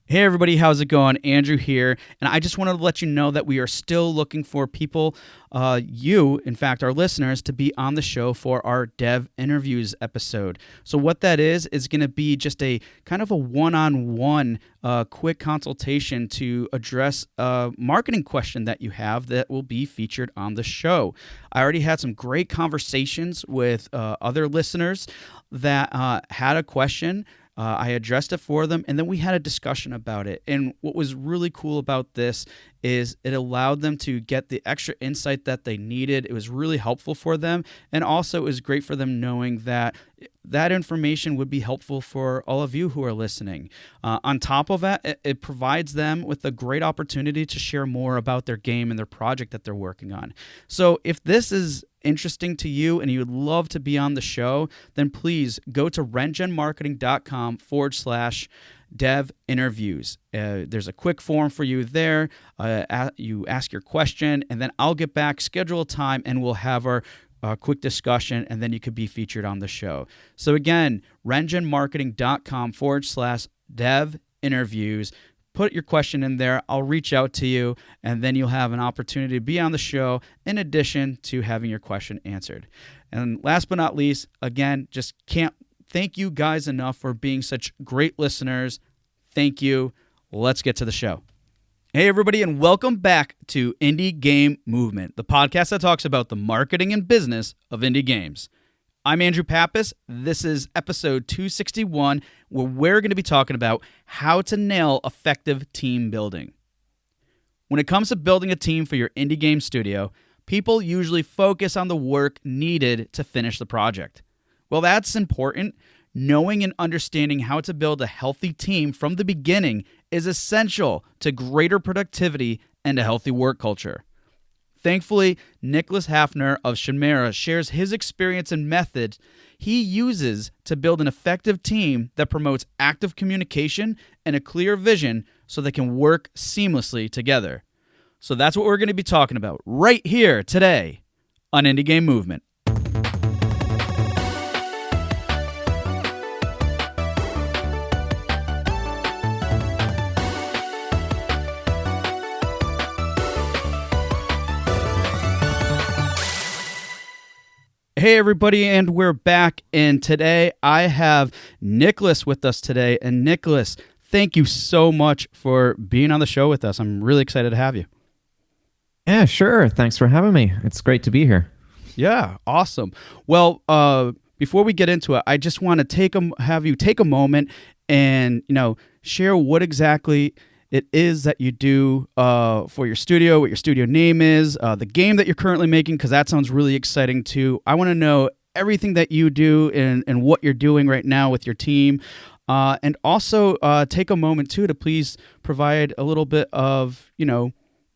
Hey everybody, how's it going? Andrew here, and I just wanted to let you know that we are still looking for people, you, in fact, our listeners, to be on the show for our Dev Interviews episode. So what that is going to be just a kind of a one-on-one quick consultation to address a marketing question that you have that will be featured on the show. I already had some great conversations with other listeners that had a question. I addressed it for them, and then we had a discussion about it. And what was really cool about this is it allowed them to get the extra insight that they needed. It was really helpful for them, and also it was great for them knowing that that information would be helpful for all of you who are listening. On top of that, it provides them with a great opportunity to share more about their game and their project that they're working on. So if this is interesting to you and you would love to be on the show, then please go to rengenmarketing.com/dev interviews. There's a quick form for you there. You ask your question, and then I'll get back, schedule a time, and we'll have our quick discussion, and then you could be featured on the show. So again, rengenmarketing.com/dev interviews. Put your question in there. I'll reach out to you, and then you'll have an opportunity to be on the show in addition to having your question answered. And last but not least, again, just can't thank you guys enough for being such great listeners. Thank you. Let's get to the show. Hey, everybody, and welcome back to Indie Game Movement, the podcast that talks about the marketing and business of indie games. I'm Andrew Pappas. This is episode 261, where we're going to be talking about how to nail effective team building. When it comes to building a team for your indie game studio, people usually focus on the work needed to finish the project. Well, that's important. Knowing and understanding how to build a healthy team from the beginning is essential to greater productivity and a healthy work culture. Thankfully, Nicolas Hafner of ShinMera shares his experience and methods he uses to build an effective team that promotes active communication and a clear vision so they can work seamlessly together. So that's what we're going to be talking about right here today on Indie Game Movement. Hey everybody, and we're back, and today I have Nicolas with us today. And Nicolas, thank you so much for being on the show with us. I'm really excited to have you. Yeah, sure. Thanks for having me. It's great to be here. Yeah, awesome. Well, before we get into it, I just want to have you take a moment and share what exactly it is that you do for your studio, what your studio name is, the game that you're currently making, because that sounds really exciting too. I want to know everything that you do and what you're doing right now with your team. And also take a moment too to please provide a little bit of,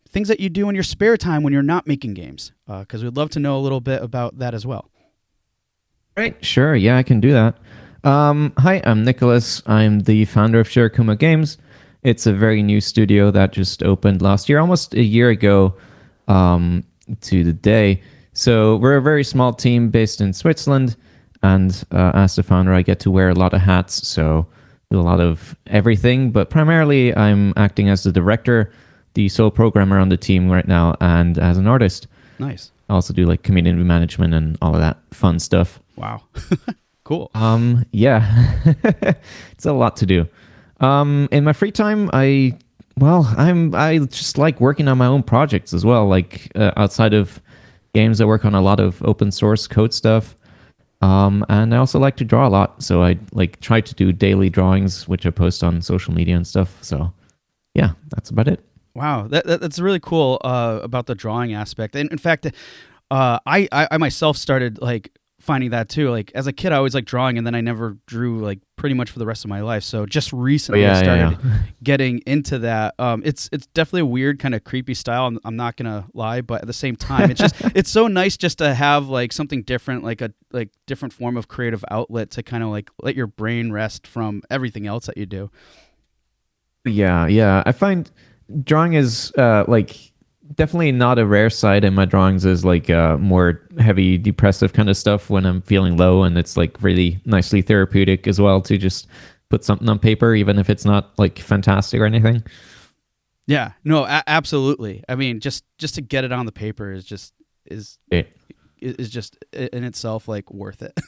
things that you do in your spare time when you're not making games, because we'd love to know a little bit about that as well. Right, sure. Yeah, I can do that. Hi, I'm Nicolas. I'm the founder of ShinMera Games. It's a very new studio that just opened last year, almost a year ago to the day. So we're a very small team based in Switzerland, and as the founder, I get to wear a lot of hats, so do a lot of everything. But primarily, I'm acting as the director, the sole programmer on the team right now, and as an artist. Nice. I also do like community management and all of that fun stuff. Wow. Cool. Yeah, it's a lot to do. In my free time, I just like working on my own projects as well. Like outside of games, I work on a lot of open source code stuff. And I also like to draw a lot. So I try to do daily drawings, which I post on social media and stuff. So yeah, that's about it. Wow, that's really cool about the drawing aspect. And in fact, I myself started finding that too. Like as a kid, I always liked drawing, and then I never drew pretty much for the rest of my life. So just recently, I started getting into that. It's definitely a weird kind of creepy style. I'm not gonna lie, but at the same time, it's so nice just to have something different, a different form of creative outlet to kind of let your brain rest from everything else that you do. Yeah. I find drawing is definitely not a rare side in my drawings is more heavy depressive kind of stuff when I'm feeling low, and it's really nicely therapeutic as well to just put something on paper, even if it's not like fantastic or anything. Yeah, no, absolutely. I mean, just to get it on the paper is Yeah. is just in itself like worth it.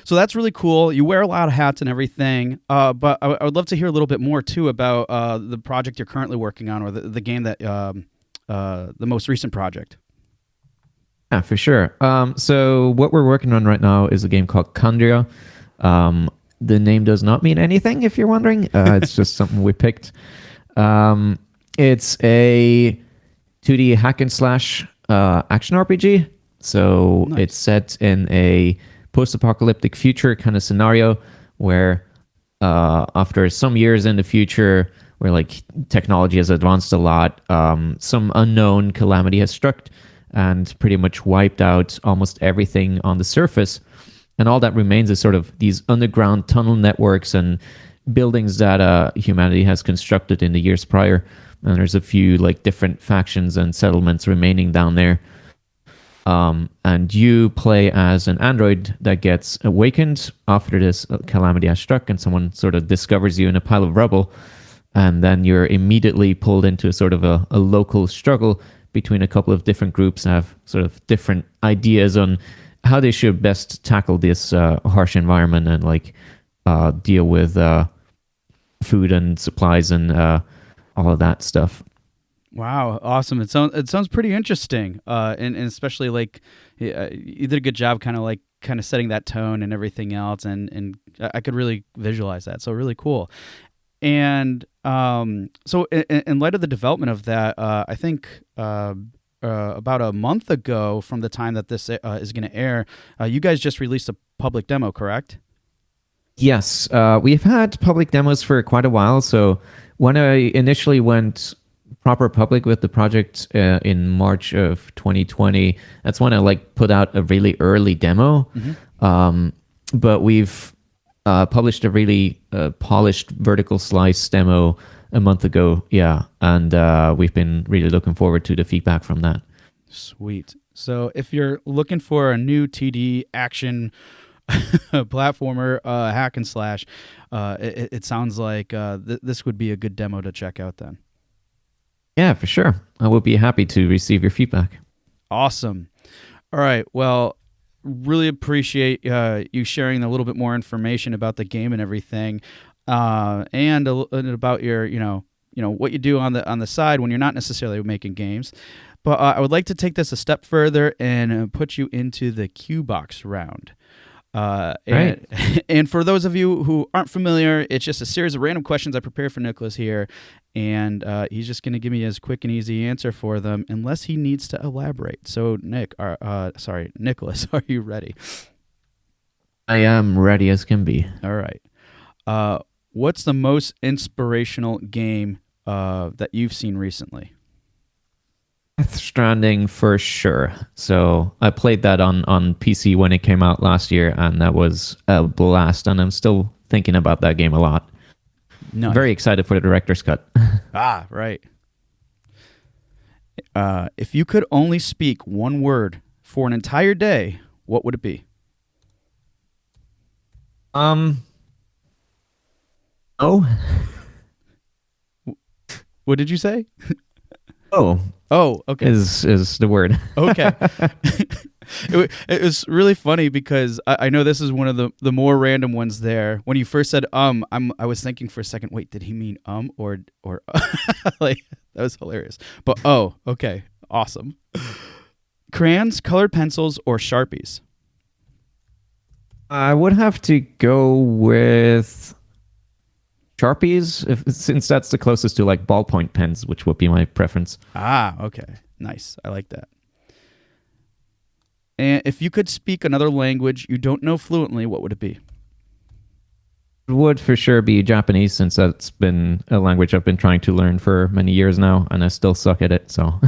So that's really cool. You wear a lot of hats and everything. But I would love to hear a little bit more too about the project you're currently working on, or the game that the most recent project. Yeah, for sure. So what we're working on right now is a game called Kandria. The name does not mean anything, if you're wondering. It's just something we picked. It's a 2D hack and slash action RPG. So Nice. It's set in a post-apocalyptic future kind of scenario where after some years in the future, where like technology has advanced a lot, some unknown calamity has struck and pretty much wiped out almost everything on the surface. And all that remains is sort of these underground tunnel networks and buildings that humanity has constructed in the years prior. And there's a few like different factions and settlements remaining down there. And you play as an android that gets awakened after this calamity has struck, and someone sort of discovers you in a pile of rubble. And then you're immediately pulled into a sort of a local struggle between a couple of different groups that have sort of different ideas on how they should best tackle this harsh environment and like deal with food and supplies and all of that stuff. Wow, awesome! It sounds pretty interesting, and especially like you did a good job, kind of setting that tone and everything else, and I could really visualize that. So really cool. And so in light of the development of that, I think about a month ago from the time that this is going to air, you guys just released a public demo, correct? Yes, we've had public demos for quite a while. So when I initially went proper public with the project in March of 2020, that's when I like put out a really early demo. But we've published a really polished vertical slice demo a month ago. Yeah. And we've been really looking forward to the feedback from that. Sweet. So if you're looking for a new TD action platformer hack and slash, it sounds like this would be a good demo to check out then. Yeah, for sure. I will be happy to receive your feedback. Awesome. All right. Well, really appreciate you sharing a little bit more information about the game and everything, and about your, what you do on the side when you're not necessarily making games. But I would like to take this a step further and put you into the Q box round. Right. And for those of you who aren't familiar, it's just a series of random questions I prepared for Nicolas here, and he's just going to give me his quick and easy answer for them, unless he needs to elaborate. So, Nicolas, are you ready? I am ready as can be. All right. What's the most inspirational game that you've seen recently? Death Stranding for sure. So I played that on PC when it came out last year, and that was a blast. And I'm still thinking about that game a lot. Nice. Very excited for the director's cut. Right. If you could only speak one word for an entire day, what would it be? Oh. What did you say? Oh, okay. Is the word. Okay. It was really funny because I know this is one of the more random ones there. When you first said I was thinking for a second, wait, did he mean or like, that was hilarious. But okay. Awesome. Crayons, colored pencils, or Sharpies? I would have to go with Sharpies, since that's the closest to like ballpoint pens, which would be my preference. Okay. Nice. I like that. And if you could speak another language you don't know fluently, what would it be? It would for sure be Japanese, since that's been a language I've been trying to learn for many years now, and I still suck at it. So,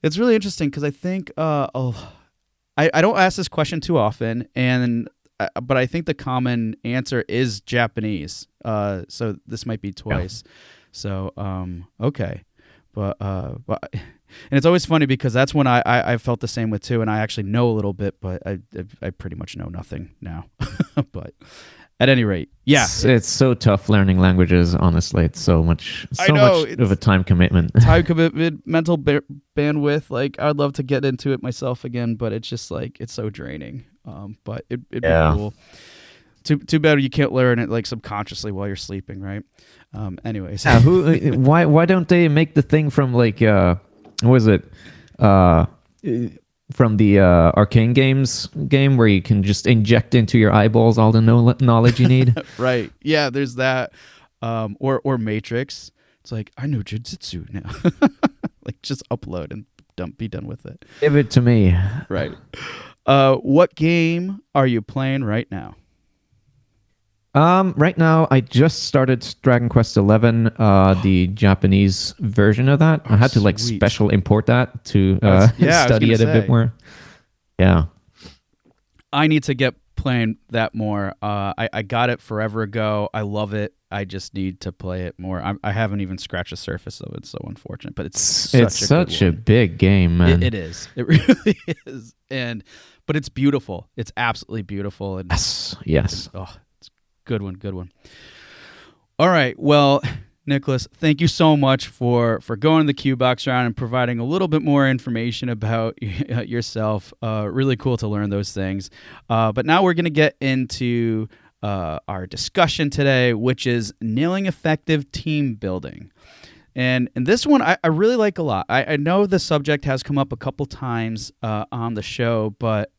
it's really interesting because I think I don't ask this question too often, but I think the common answer is Japanese. So this might be twice. Yeah. So okay, but and it's always funny because that's when I felt the same with too, and I actually know a little bit, but I pretty much know nothing now. But at any rate, yeah, it's so tough learning languages. Honestly, it's so much of a time commitment. Mental bandwidth. Like I'd love to get into it myself again, but it's just like it's so draining. But it'd be cool. Too bad you can't learn it like subconsciously while you're sleeping, right? Anyways, why don't they make the thing from like what was it? From the Arcane Games game where you can just inject into your eyeballs all the knowledge you need. Right. Yeah, there's that. Or Matrix. It's like, I know Jiu-Jitsu now. Like, just upload and be done with it. Give it to me. Right. What game are you playing right now? Right now, I just started Dragon Quest XI, the Japanese version of that. I had to like special import that to study it a bit more. Yeah. I need to get playing that more. I got it forever ago. I love it. I just need to play it more. I haven't even scratched the surface of it, so unfortunate. But it's such a big game, man. It is. It really is. But it's beautiful. It's absolutely beautiful. And yes. Good one. All right. Well, Nicholas, thank you so much for going the Q Box round and providing a little bit more information about yourself. Really cool to learn those things. But now we're going to get into our discussion today, which is nailing effective team building. And this one I really like a lot. I know the subject has come up a couple times on the show, but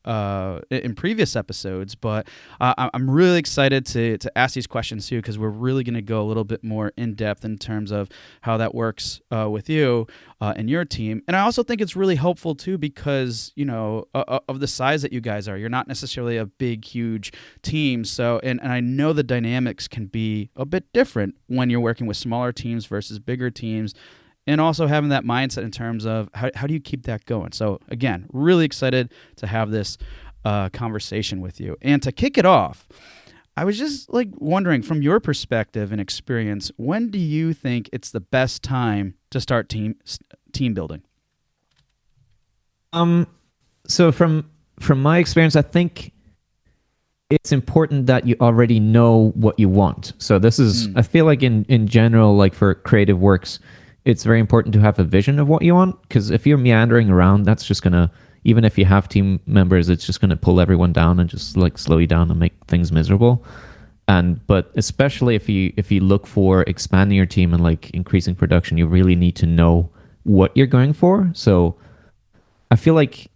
in previous episodes. But I'm really excited to ask these questions too, because we're really going to go a little bit more in depth in terms of how that works with you and your team. And I also think it's really helpful too, because of the size that you guys are. You're not necessarily a big, huge team. So and I know the dynamics can be a bit different when you're working with smaller teams versus bigger teams. And also having that mindset in terms of how do you keep that going. So again, really excited to have this conversation with you. And to kick it off, I was just like wondering from your perspective and experience, when do you think it's the best time to start team building? So from my experience, I think it's important that you already know what you want. So this is, I feel like in general, like for creative works, it's very important to have a vision of what you want. Because if you're meandering around, that's just going to, even if you have team members, it's just going to pull everyone down and just like slow you down and make things miserable. But especially if you look for expanding your team and like increasing production, you really need to know what you're going for. So I feel like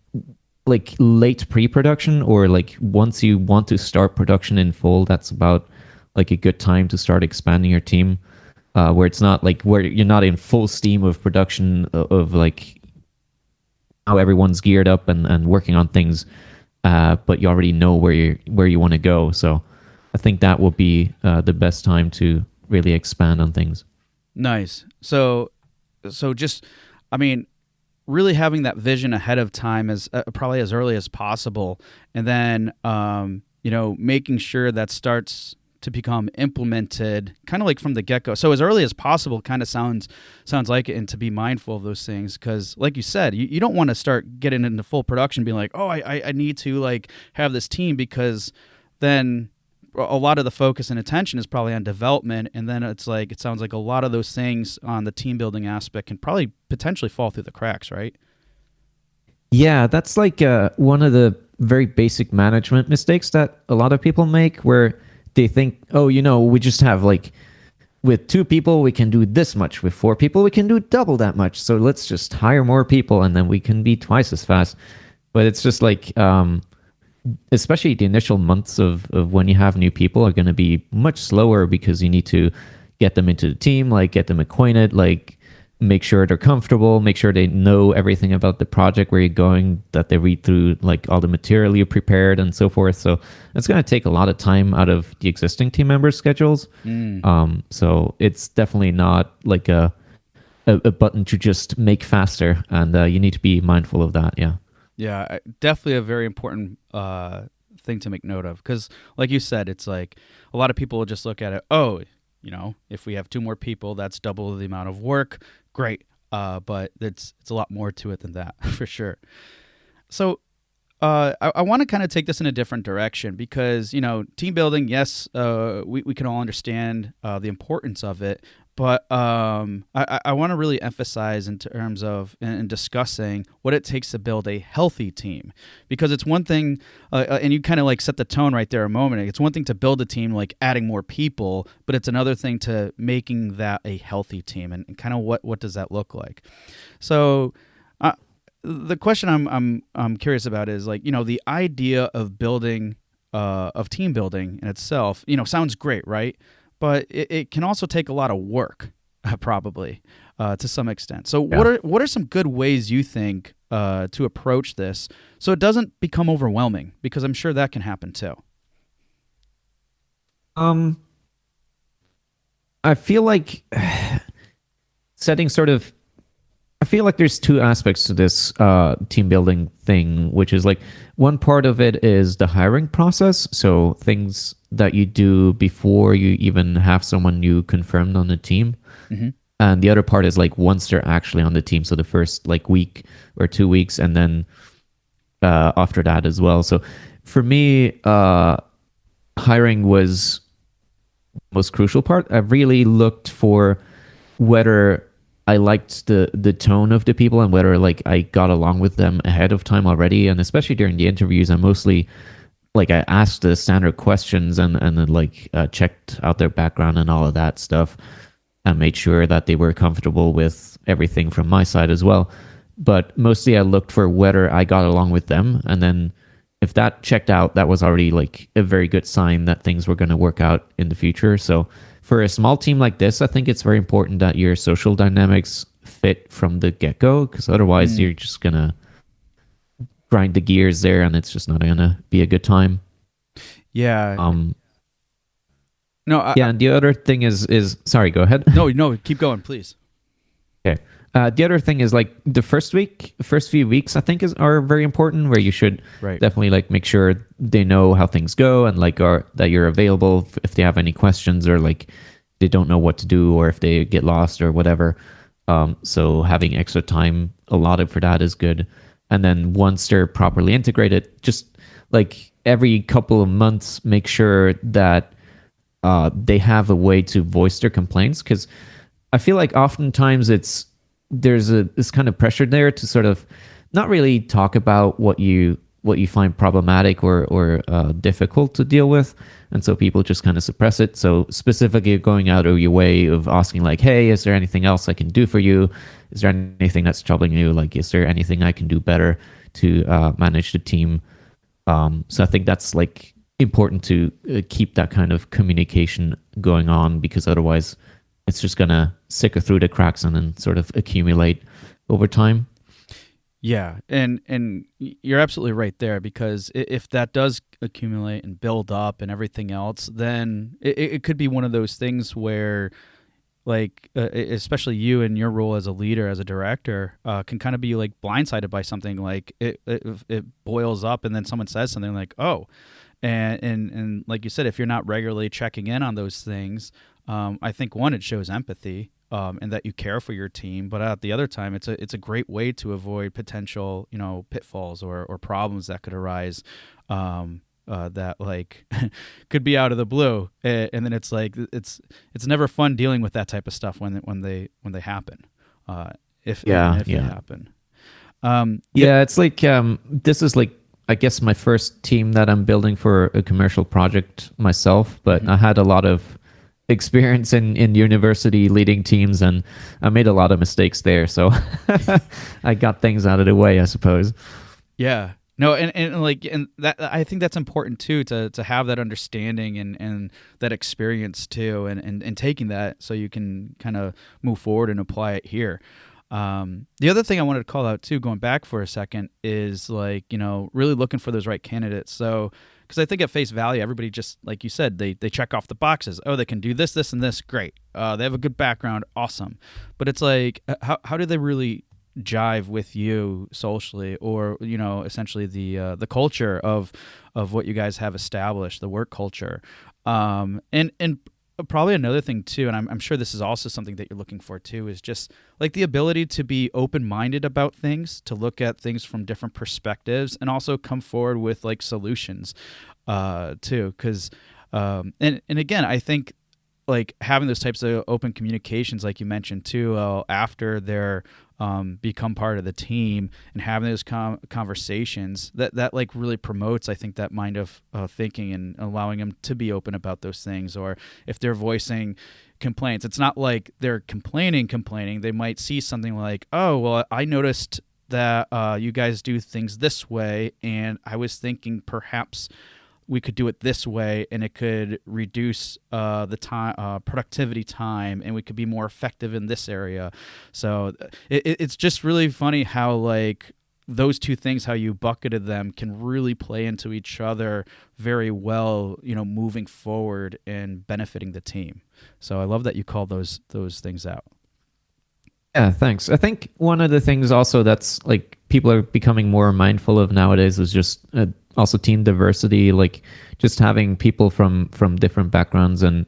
late pre-production or like once you want to start production in full, that's about like a good time to start expanding your team, where it's not like where you're not in full steam of production of like how everyone's geared up and working on things, but you already know where you want to go. So I think that will be the best time to really expand on things. Nice. So just, I mean, really having that vision ahead of time as probably as early as possible, and then making sure that starts to become implemented kind of like from the get-go. So as early as possible kind of sounds like it, and to be mindful of those things, because like you said, you don't want to start getting into full production being like, oh, I need to like have this team, because then a lot of the focus and attention is probably on development, and then it's like it sounds like a lot of those things on the team building aspect can probably potentially fall through the cracks, right? Yeah, that's like one of the very basic management mistakes that a lot of people make, where they think, oh, we just have like, with 2 people we can do this much, with 4 people we can do double that much, so let's just hire more people and then we can be twice as fast. But it's just like especially the initial months of when you have new people are going to be much slower, because you need to get them into the team, like get them acquainted, like make sure they're comfortable, make sure they know everything about the project, where you're going, that they read through like all the material you prepared and so forth. So it's going to take a lot of time out of the existing team members' schedules. So it's definitely not like a button to just make faster, and you need to be mindful of that. Yeah, definitely a very important thing to make note of, because like you said, it's like a lot of people will just look at it, if we have 2 more people, that's double the amount of work. Great. but it's a lot more to it than that for sure. So I want to kind of take this in a different direction because, team building, yes, we can all understand the importance of it. But I want to really emphasize in terms of in discussing what it takes to build a healthy team. Because it's one thing, and you kind of like set the tone right there a moment. It's one thing to build a team, like adding more people, but it's another thing to making that a healthy team. And kind of what does that look like? So the question I'm curious about is like, the idea of building of team building in itself, sounds great, right? But it can also take a lot of work, probably to some extent. So Yeah. what are some good ways you think to approach this so it doesn't become overwhelming? Because I'm sure that can happen too. Um, I feel like setting sort of I feel like there's two aspects to this team building thing, which is like one part of it is the hiring process. So things that you do before you even have someone new confirmed on the team. Hmm. And the other part is like once they're actually on the team. So the first like week or 2 weeks, and then after that as well. So for me, hiring was most crucial part. I really looked for whether I liked the tone of the people and whether like I got along with them ahead of time already, and especially during the interviews, I mostly like I asked the standard questions and then like checked out their background and all of that stuff, and made sure that they were comfortable with everything from my side as well. But mostly I looked for whether I got along with them, and then if that checked out, that was already like a very good sign that things were going to work out in the future. So for a small team like this, I think it's very important that your social dynamics fit from the get go, because otherwise Mm, you're just going to grind the gears there and it's just not going to be a good time. yeah. Um, No, yeah. And the other thing is sorry, go ahead. no. Keep going, please. Okay. The other thing is like the first few weeks, I think are very important, where you should Right. definitely like make sure they know how things go and like are that you're available if they have any questions, or like they don't know what to do, or if they get lost or whatever. So having extra time allotted for that is good. And then once they're properly integrated, just like every couple of months, make sure that they have a way to voice their complaints, because I feel like oftentimes there's this kind of pressure there to sort of not really talk about what you find problematic or difficult to deal with, and so people just kind of suppress it. So specifically going out of your way of asking like, hey, is there anything else I can do for you? Is there anything that's troubling you? Like, is there anything I can do better to manage the team? So I think that's like important to keep that kind of communication going on, because otherwise it's just gonna sickle through the cracks and then sort of accumulate over time. Yeah, and you're absolutely right there, because if that does accumulate and build up and everything else, then it could be one of those things where, like, especially you in your role as a leader, as a director, can kind of be like blindsided by something. Like it boils up, and then someone says something like, "Oh," and like you said, if you're not regularly checking in on those things, I think one, it shows empathy, and that you care for your team. But at the other time, it's a great way to avoid potential pitfalls or problems that could arise. That like could be out of the blue, and then it's like it's never fun dealing with that type of stuff when they happen, if even Yeah, if they yeah. happen. Yeah. Yeah, it's like this is like I guess my first team that I'm building for a commercial project myself, but Mhm. I had a lot of experience in university leading teams, and I made a lot of mistakes there. So I got things out of the way, I suppose. Yeah. No, and like and that I think that's important too, to have that understanding and that experience too, and taking that so you can kind of move forward and apply it here. The other thing I wanted to call out too, going back for a second, is like really looking for those right candidates. So because I think at face value, everybody just like you said, they check off the boxes. Oh, they can do this, this, and this. Great. They have a good background. Awesome. But it's like how do they really jive with you socially, or essentially the culture of what you guys have established, the work culture, and probably another thing too, and I'm sure this is also something that you're looking for too, is just like the ability to be open-minded about things, to look at things from different perspectives, and also come forward with like solutions, too. Because, and again, I think like having those types of open communications, like you mentioned too, after they're become part of the team and having those conversations, that like really promotes, I think, that mind of thinking and allowing them to be open about those things. Or if they're voicing complaints, it's not like they're complaining. They might see something like, oh, well, I noticed that you guys do things this way, and I was thinking perhaps we could do it this way, and it could reduce the time, productivity time, and we could be more effective in this area. So it's just really funny how like those two things, how you bucketed them, can really play into each other very well, moving forward and benefiting the team. So I love that you call those things out. Yeah, thanks. I think one of the things also that's like people are becoming more mindful of nowadays is just also team diversity, like just having people from different backgrounds and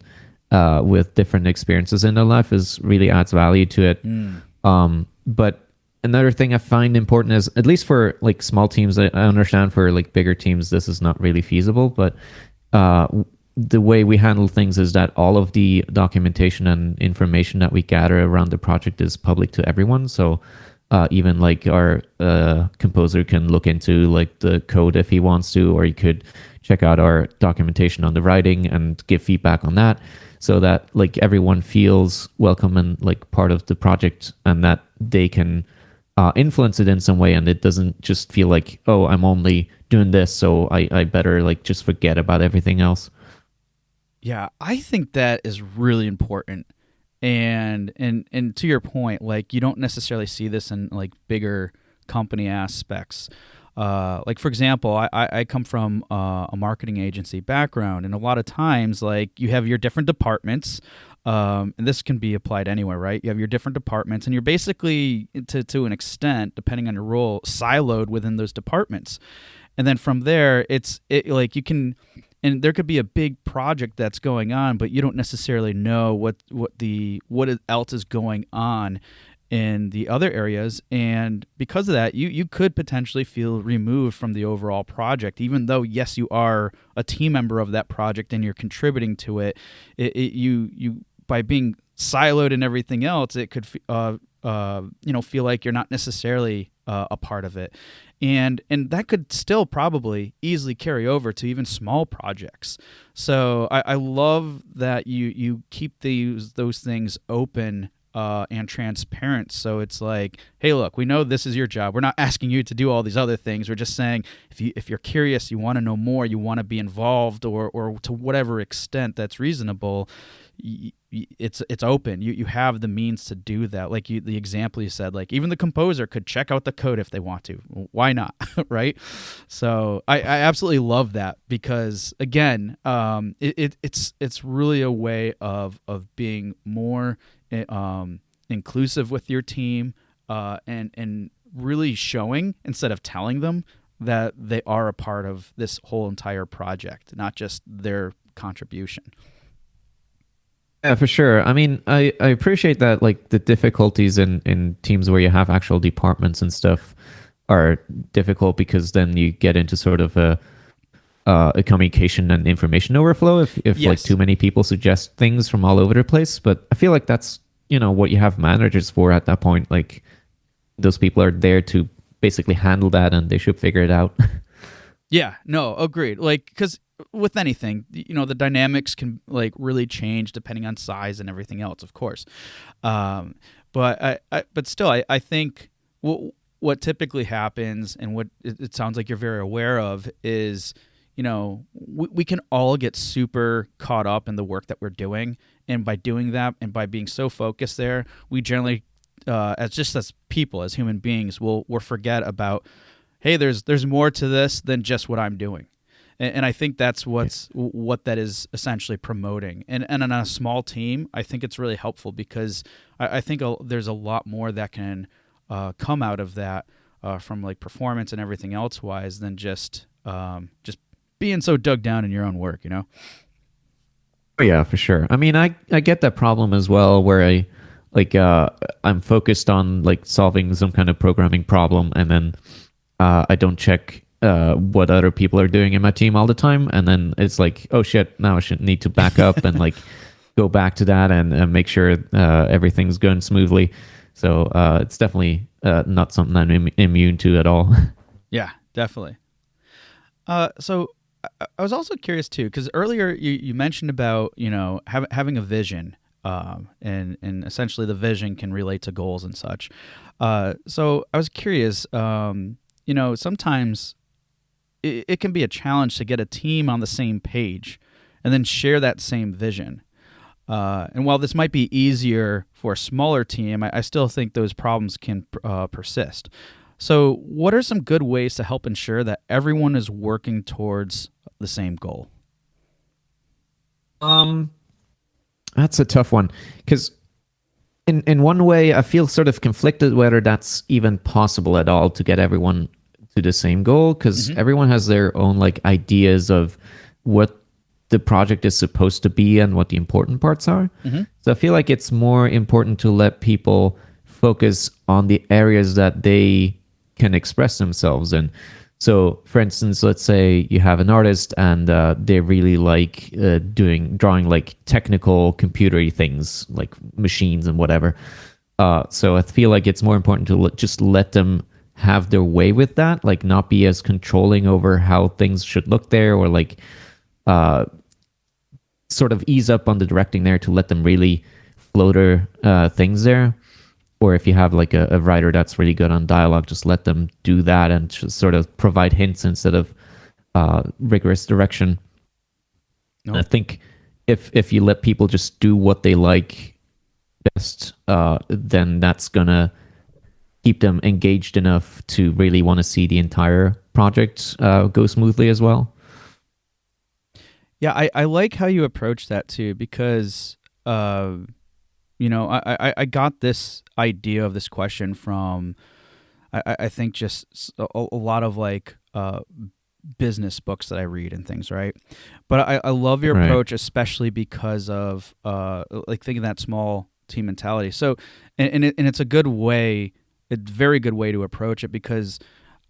with different experiences in their life is really adds value to it. But another thing I find important is, at least for like small teams, I understand for like bigger teams this is not really feasible, but uh, the way we handle things is that all of the documentation and information that we gather around the project is public to everyone. So even like our composer can look into like the code if he wants to, or he could check out our documentation on the writing and give feedback on that, so that like everyone feels welcome and like part of the project, and that they can influence it in some way, and it doesn't just feel like, oh, I'm only doing this, so I better like just forget about everything else. Yeah, I think that is really important. And to your point, like you don't necessarily see this in like bigger company aspects. Like for example, I come from a marketing agency background, and a lot of times like you have your different departments, and this can be applied anywhere, right? You have your different departments, and you're basically, to an extent, depending on your role, siloed within those departments. And then from there, like you can, and there could be a big project that's going on, but you don't necessarily know what else is going on in the other areas. And because of that, you could potentially feel removed from the overall project, even though yes, you are a team member of that project and you're contributing to it. You by being siloed in everything else, it could feel like you're not necessarily a part of it. And that could still probably easily carry over to even small projects. So I love that you keep those things open and transparent. So it's like, hey, look, we know this is your job. We're not asking you to do all these other things. We're just saying if you're curious, you want to know more, you want to be involved, or to whatever extent that's reasonable, it's open. You have the means to do that. Like the example you said, like even the composer could check out the code if they want to. Why not? Right? So I absolutely love that, because again, it's really a way of being more inclusive with your team, and really showing, instead of telling them, that they are a part of this whole entire project, not just their contribution. Yeah, for sure. I mean, I appreciate that like the difficulties in teams where you have actual departments and stuff are difficult, because then you get into sort of a communication and information overflow if like Yes. too many people suggest things from all over the place. But I feel like that's what you have managers for at that point. Like those people are there to basically handle that, and they should figure it out. Yeah, no, agreed. Like, because with anything, the dynamics can like really change depending on size and everything else, of course. But still, I think what typically happens, and what it sounds like you're very aware of, is we can all get super caught up in the work that we're doing, and by doing that and by being so focused there, we generally, as people, as human beings, we'll forget about, hey, there's more to this than just what I'm doing. And I think that's what that is essentially promoting. And on a small team, I think it's really helpful, because I think there's a lot more that can come out of that, from like performance and everything else wise, than just being so dug down in your own work. Oh yeah, for sure. I mean, I get that problem as well, where like I'm focused on like solving some kind of programming problem, and then I don't check what other people are doing in my team all the time, and then it's like, oh shit, now I should need to back up and like go back to that and make sure everything's going smoothly. So it's definitely not something I'm immune to at all. Yeah, definitely. So I was also curious too, because earlier you mentioned about having a vision, and essentially the vision can relate to goals and such. So I was curious. Sometimes it can be a challenge to get a team on the same page, and then share that same vision. And while this might be easier for a smaller team, I still think those problems can persist. So, what are some good ways to help ensure that everyone is working towards the same goal? Um, that's a tough one because in one way I feel sort of conflicted whether that's even possible at all to get everyone to the same goal, because Hmm. everyone has their own like ideas of what the project is supposed to be and what the important parts are. Hmm. So I feel like it's more important to let people focus on the areas that they can express themselves in. So, for instance, let's say you have an artist and they really like drawing like technical computery things, like machines and whatever. So I feel like it's more important to just let them have their way with that, like not be as controlling over how things should look there, or like uh, sort of ease up on the directing there to let them really floater things there. Or if you have like a writer that's really good on dialogue, just let them do that and just sort of provide hints instead of rigorous direction. And I Nope. think if you let people just do what they like best, then that's gonna keep them engaged enough to really want to see the entire project go smoothly as well. Yeah, I like how you approach that too, because I got this idea of this question from I think just a lot of like business books that I read and things, right? But I love your Right. approach, especially because of like thinking that small team mentality. So, and it's a good way, a very good way to approach it, because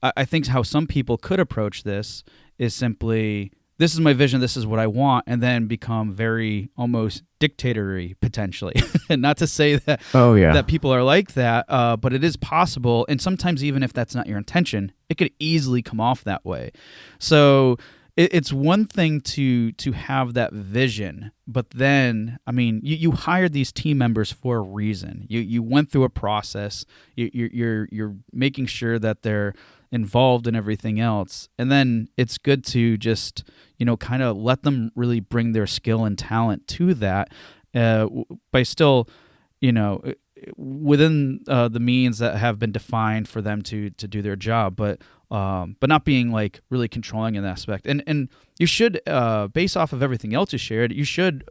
I think how some people could approach this is simply, this is my vision, this is what I want, and then become very almost dictatorly potentially. And not to say Oh yeah. that people are like that, but it is possible. And sometimes, even if that's not your intention, it could easily come off that way. So it's one thing to have that vision, but then, I mean, you hired these team members for a reason. You went through a process. You're making sure that they're involved in everything else, and then it's good to just kind of let them really bring their skill and talent to that, by still you know within the means that have been defined for them to do their job, but not being like really controlling in that aspect. And you should, based off of everything else you shared, you should,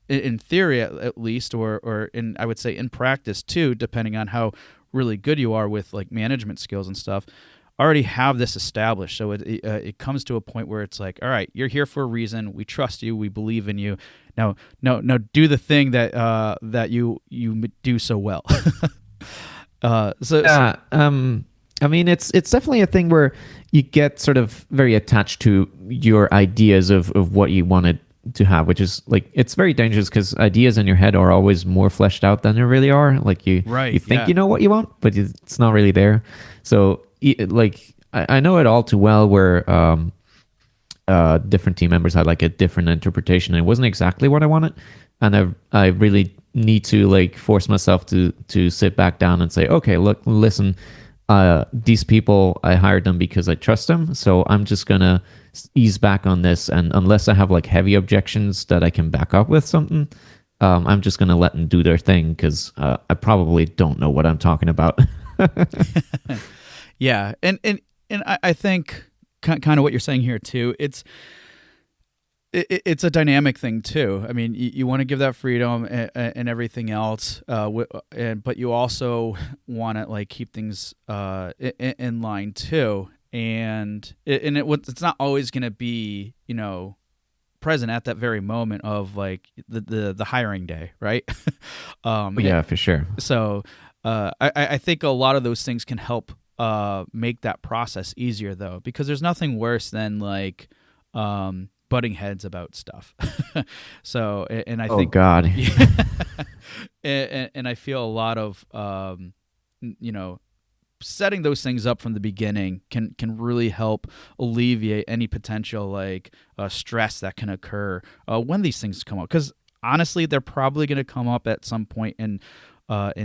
in theory at least, or in, I would say, in practice too, depending on how really good you are with like management skills and stuff, already have this established. So it comes to a point where it's like, all right, you're here for a reason. We trust you. We believe in you. Now, no, do the thing that you do so well. So Yeah. I mean, it's definitely a thing where you get sort of very attached to your ideas of what you wanted to have, which is like, it's very dangerous because ideas in your head are always more fleshed out than they really are. Like you right, think yeah. you know what you want, but it's not really there. So like I know it all too well where different team members had like a different interpretation. And it wasn't exactly what I wanted, and I really need to like force myself to sit back down and say, okay, look, listen, these people, I hired them because I trust them, so I'm just gonna ease back on this, and unless I have like heavy objections that I can back up with something, I'm just gonna let them do their thing because I probably don't know what I'm talking about. Yeah, and I think kind of what you're saying here too. It's a dynamic thing too. I mean, you want to give that freedom and everything else, but you also want to like keep things in line too. And it's not always going to be present at that very moment of like the hiring day, right? um, it- Yeah, for sure. so I think a lot of those things can help make that process easier, though, because there's nothing worse than like butting heads about stuff. And I Oh think, God. yeah, and I feel a lot of you know, setting those things up from the beginning can really help alleviate any potential like stress that can occur when these things come up. Because honestly, they're probably going to come up at some point in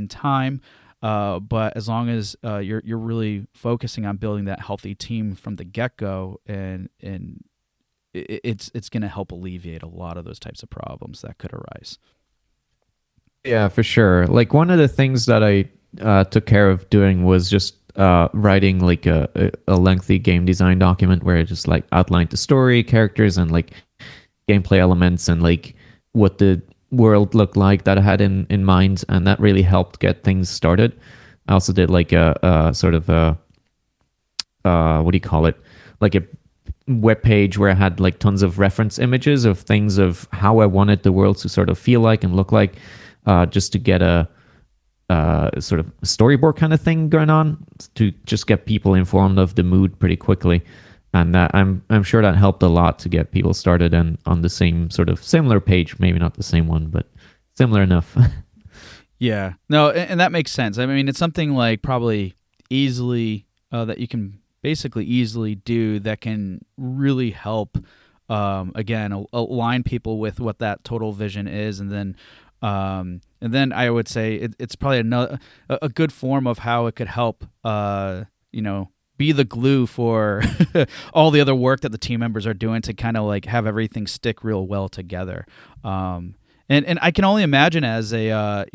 time. But as long as you're really focusing on building that healthy team from the get go, and it's going to help alleviate a lot of those types of problems that could arise. Yeah, for sure. Like one of the things that I took care of doing was just writing like a lengthy game design document where I just like outlined the story, characters, and like gameplay elements, and like what the world looked like that I had in mind, and that really helped get things started. I also did like a sort of a what do you call it? Like a web page where I had like tons of reference images of things of how I wanted the world to sort of feel like and look like, just to get a sort of storyboard kind of thing going on to just get people informed of the mood pretty quickly. And I'm sure that helped a lot to get people started and on the same sort of similar page, maybe not the same one, but similar enough. Yeah, no, and that makes sense. I mean, it's something like probably easily that you can basically easily do that can really help. Again, align people with what that total vision is, and then I would say it's probably a good form of how it could help. Be the glue for all the other work that the team members are doing to kind of like have everything stick real well together. And I can only imagine as as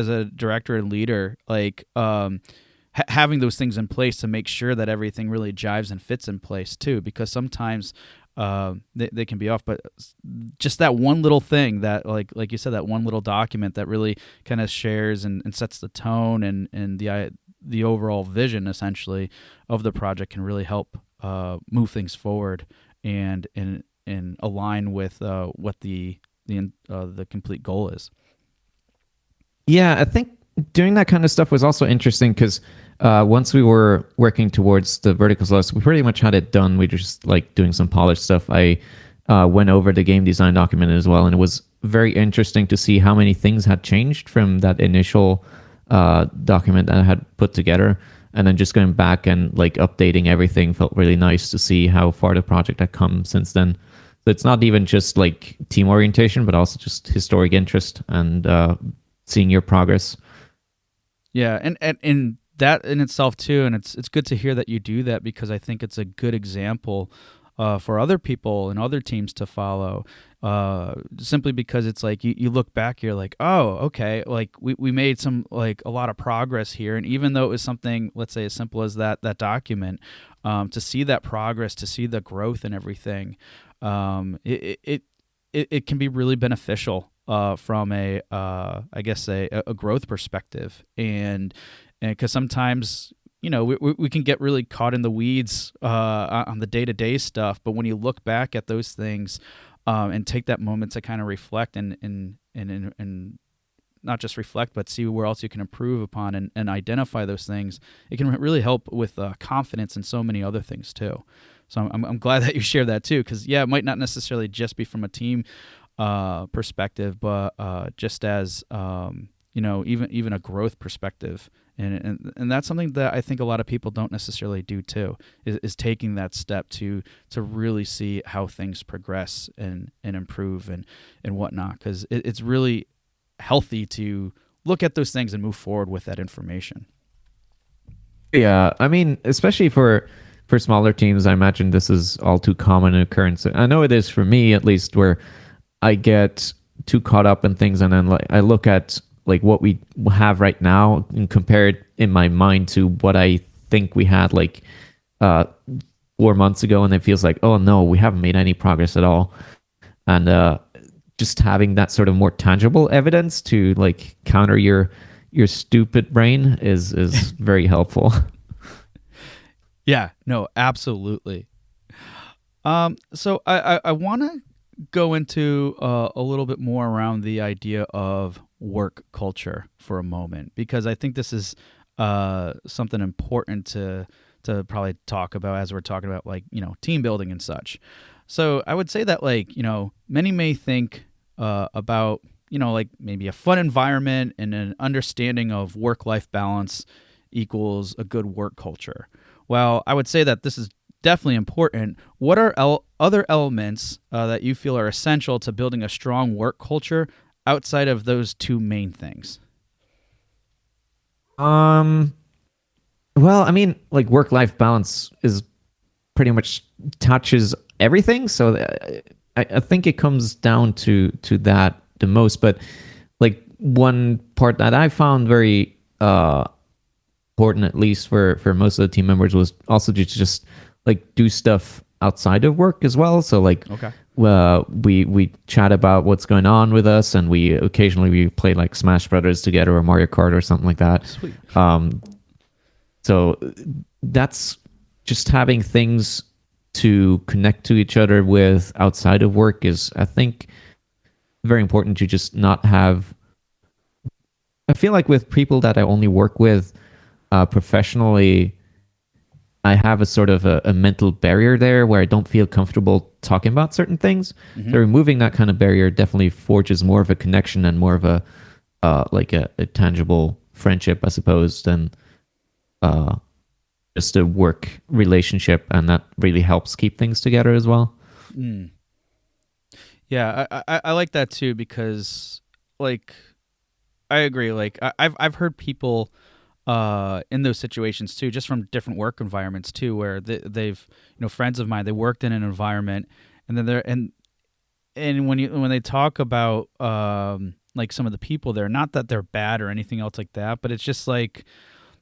a director and leader, like having those things in place to make sure that everything really jives and fits in place too, because sometimes they can be off. But just that one little thing that like you said, that one little document that really kind of shares and sets the tone and the overall vision essentially of the project can really help move things forward and align with what the complete goal is. Yeah, I think doing that kind of stuff was also interesting because once we were working towards the vertical slice, we pretty much had it done. We just like doing some polished stuff. I went over the game design document as well, and it was very interesting to see how many things had changed from that initial document that I had put together. And then just going back and like updating everything felt really nice to see how far the project had come since then. So it's not even just like team orientation, but also just historic interest and seeing your progress. Yeah, and that in itself too, and it's good to hear that you do that because I think it's a good example for other people and other teams to follow. Simply because it's like you look back, you're like, oh, okay, like we made some like a lot of progress here, and even though it was something, let's say, as simple as that document, to see that progress, to see the growth and everything, it can be really beneficial from I guess a growth perspective, and because sometimes we can get really caught in the weeds on the day-to-day stuff, but when you look back at those things and take that moment to kind of reflect and not just reflect, but see where else you can improve upon and identify those things, it can really help with confidence and so many other things too. So I'm glad that you share that too, because yeah, it might not necessarily just be from a team perspective, but just as even a growth perspective, and that's something that I think a lot of people don't necessarily do too, is taking that step to really see how things progress and improve and whatnot, because it's really healthy to look at those things and move forward with that information. Yeah, I mean, especially for smaller teams, I imagine this is all too common an occurrence. I know it is for me at least, where I get too caught up in things, and then like I look at like what we have right now and compare it in my mind to what I think we had like 4 months ago, and it feels like, oh no, we haven't made any progress at all. And just having that sort of more tangible evidence to like counter your stupid brain is very helpful. Yeah, no, absolutely. So I want to go into a little bit more around the idea of work culture for a moment, because I think this is something important to probably talk about as we're talking about, like, team building and such. So I would say that, like, many may think about, like maybe a fun environment and an understanding of work-life balance equals a good work culture. Well, I would say that this is definitely important. What are other elements that you feel are essential to building a strong work culture outside of those two main things? Um, well, I mean, like work-life balance is pretty much touches everything. So I think it comes down to that the most. But like one part that I found very important, at least for most of the team members, was also to just like do stuff outside of work as well. So like Okay. we chat about what's going on with us, and we occasionally we play like Smash Brothers together or Mario Kart or something like that. Sweet. So that's just having things to connect to each other with outside of work is, I think, very important to just not have. I feel like with people that I only work with professionally, I have a sort of a mental barrier there where I don't feel comfortable talking about certain things. Mm-hmm. So removing that kind of barrier definitely forges more of a connection and more of a like a tangible friendship, I suppose, than uh, just a work relationship, and that really helps keep things together as well. Mm. Yeah, I like that too, because, like, I agree. Like, I've heard people in those situations too, just from different work environments too, where they've, friends of mine, they worked in an environment, and then and when they talk about like some of the people there, not that they're bad or anything else like that, but it's just like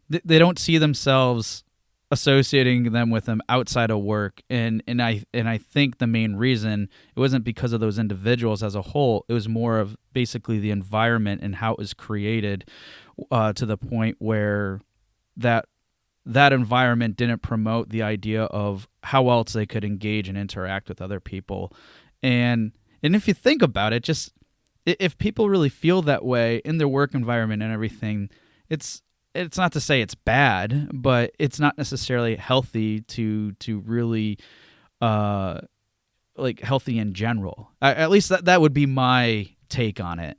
they don't see themselves associating with them outside of work, and I think the main reason, it wasn't because of those individuals as a whole. It was more of basically the environment and how it was created, to the point where that environment didn't promote the idea of how else they could engage and interact with other people. And if you think about it, just if people really feel that way in their work environment and everything, it's not to say it's bad, but it's not necessarily healthy to really like healthy in general. At least that would be my take on it.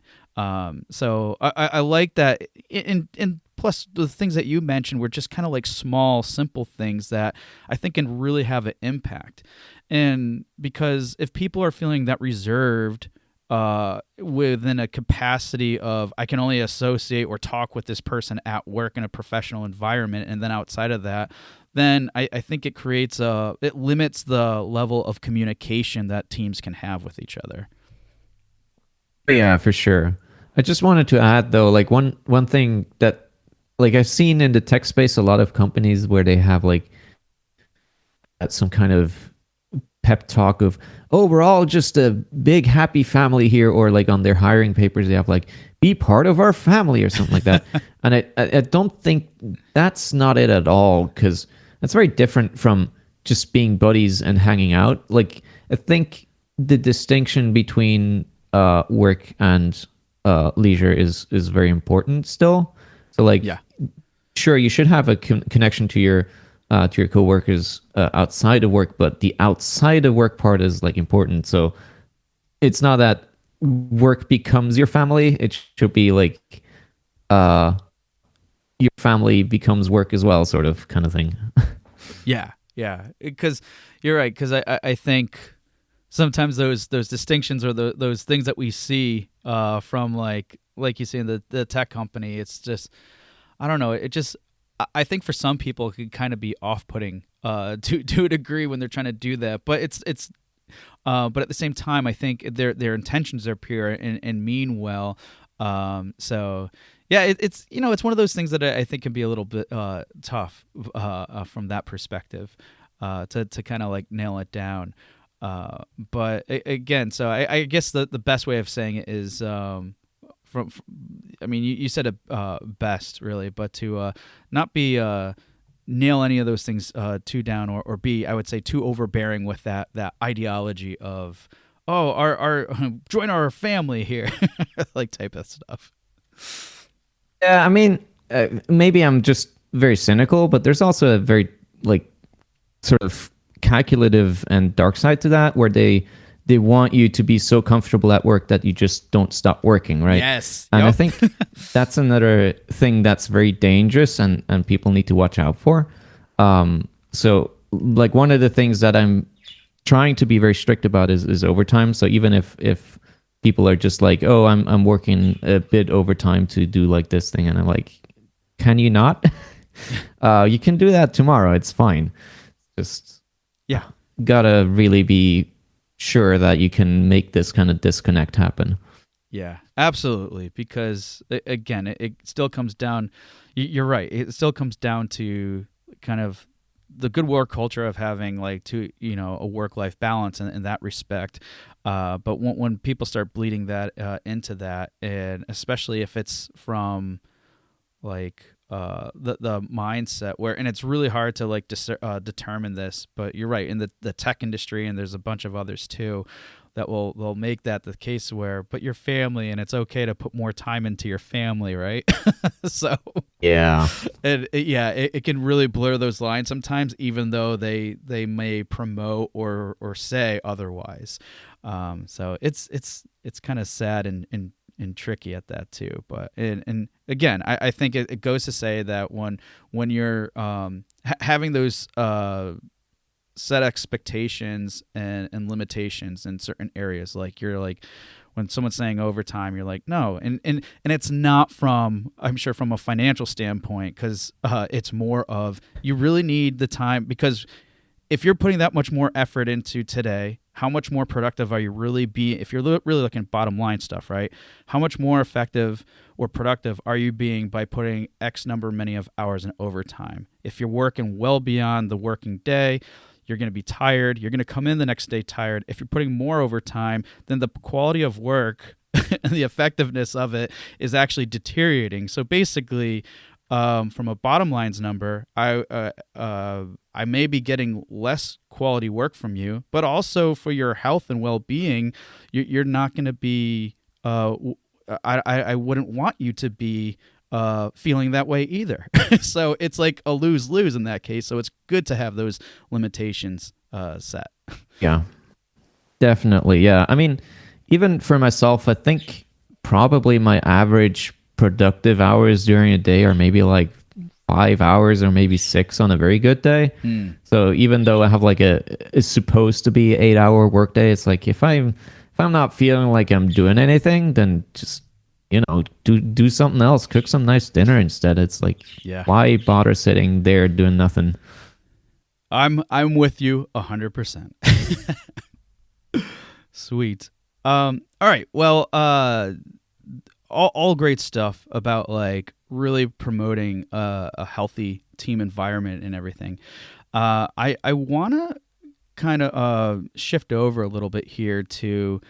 So I like that. And plus the things that you mentioned were just kind of like small, simple things that I think can really have an impact. And because if people are feeling that reserved within a capacity of, I can only associate or talk with this person at work in a professional environment, and then outside of that, then I think it it limits the level of communication that teams can have with each other. Yeah, for sure. I just wanted to add though, like one thing that like I've seen in the tech space, a lot of companies where they have like some kind of pep talk of, oh, we're all just a big happy family here, or like on their hiring papers they have like, be part of our family or something like that. And I don't think that's not it at all, because that's very different from just being buddies and hanging out. Like I think the distinction between work and leisure is very important still. So like, Yeah. sure, you should have a connection to your coworkers outside of work, but the outside of work part is like important. So it's not that work becomes your family. It should be like your family becomes work as well, sort of kind of thing. Yeah, yeah, because you're right. Because I think sometimes those distinctions, or those things that we see from, like you say, in the tech company, it's just, I don't know. It just, I think for some people it can kind of be off-putting to a degree when they're trying to do that. But it's but at the same time, I think their intentions are pure and mean well. So yeah, it's one of those things that I think can be a little bit tough from that perspective, to kind of like nail it down. But again, so I guess the best way of saying it is, I mean, you said it best, really, but to not be nail any of those things too down, or be, I would say, too overbearing with that ideology of oh, our join our family here, like type of stuff. Yeah, I mean, maybe I'm just very cynical, but there's also a very like sort of calculative and dark side to that, where they want you to be so comfortable at work that you just don't stop working, right? Yes. And I Yep. think that's another thing that's very dangerous, and people need to watch out for. So like one of the things that I'm trying to be very strict about is overtime. So even if people are just like, oh, I'm working a bit overtime to do like this thing, and I'm like, can you not? You can do that tomorrow. It's fine. Just Yeah. gotta really be sure that you can make this kind of disconnect happen. Yeah, absolutely. Because again, it still comes down. You're right. It still comes down to kind of the good work culture of having like a work life balance in that respect. But when people start bleeding that into that, and especially if it's from like the mindset where, and it's really hard to like determine this, but you're right, in the tech industry, and there's a bunch of others too that they'll make that the case where, but your family, and it's okay to put more time into your family, right? So Yeah. and it can really blur those lines sometimes, even though they may promote or say otherwise. So it's kind of sad and tricky at that too. But and again, I think it goes to say that when you're having those set expectations and limitations in certain areas, like you're like when someone's saying overtime, you're like no, and it's not from, I'm sure, from a financial standpoint, because it's more of you really need the time, because if you're putting that much more effort into today, how much more productive are you really being? If you're really looking at bottom line stuff, right? How much more effective or productive are you being by putting X number many of hours in overtime? If you're working well beyond the working day, you're going to be tired. You're going to come in the next day tired. If you're putting more overtime, then the quality of work and the effectiveness of it is actually deteriorating. So basically, from a bottom lines number, I may be getting less quality work from you, but also for your health and well-being, you're not going to be. I wouldn't want you to be feeling that way either. So it's like a lose-lose in that case. So it's good to have those limitations set. Yeah. Definitely. Yeah. I mean, even for myself, I think probably my average productive hours during a day are maybe like 5 hours or maybe 6 on a very good day. So even though I have like it's supposed to be 8 hour workday, it's like if I'm not feeling like I'm doing anything, then just do something else. Cook some nice dinner instead. It's like, why bother sitting there doing nothing? I'm with you 100%. Sweet. All right. Well, all great stuff about like really promoting a healthy team environment and everything. I want to kind of shift over a little bit here to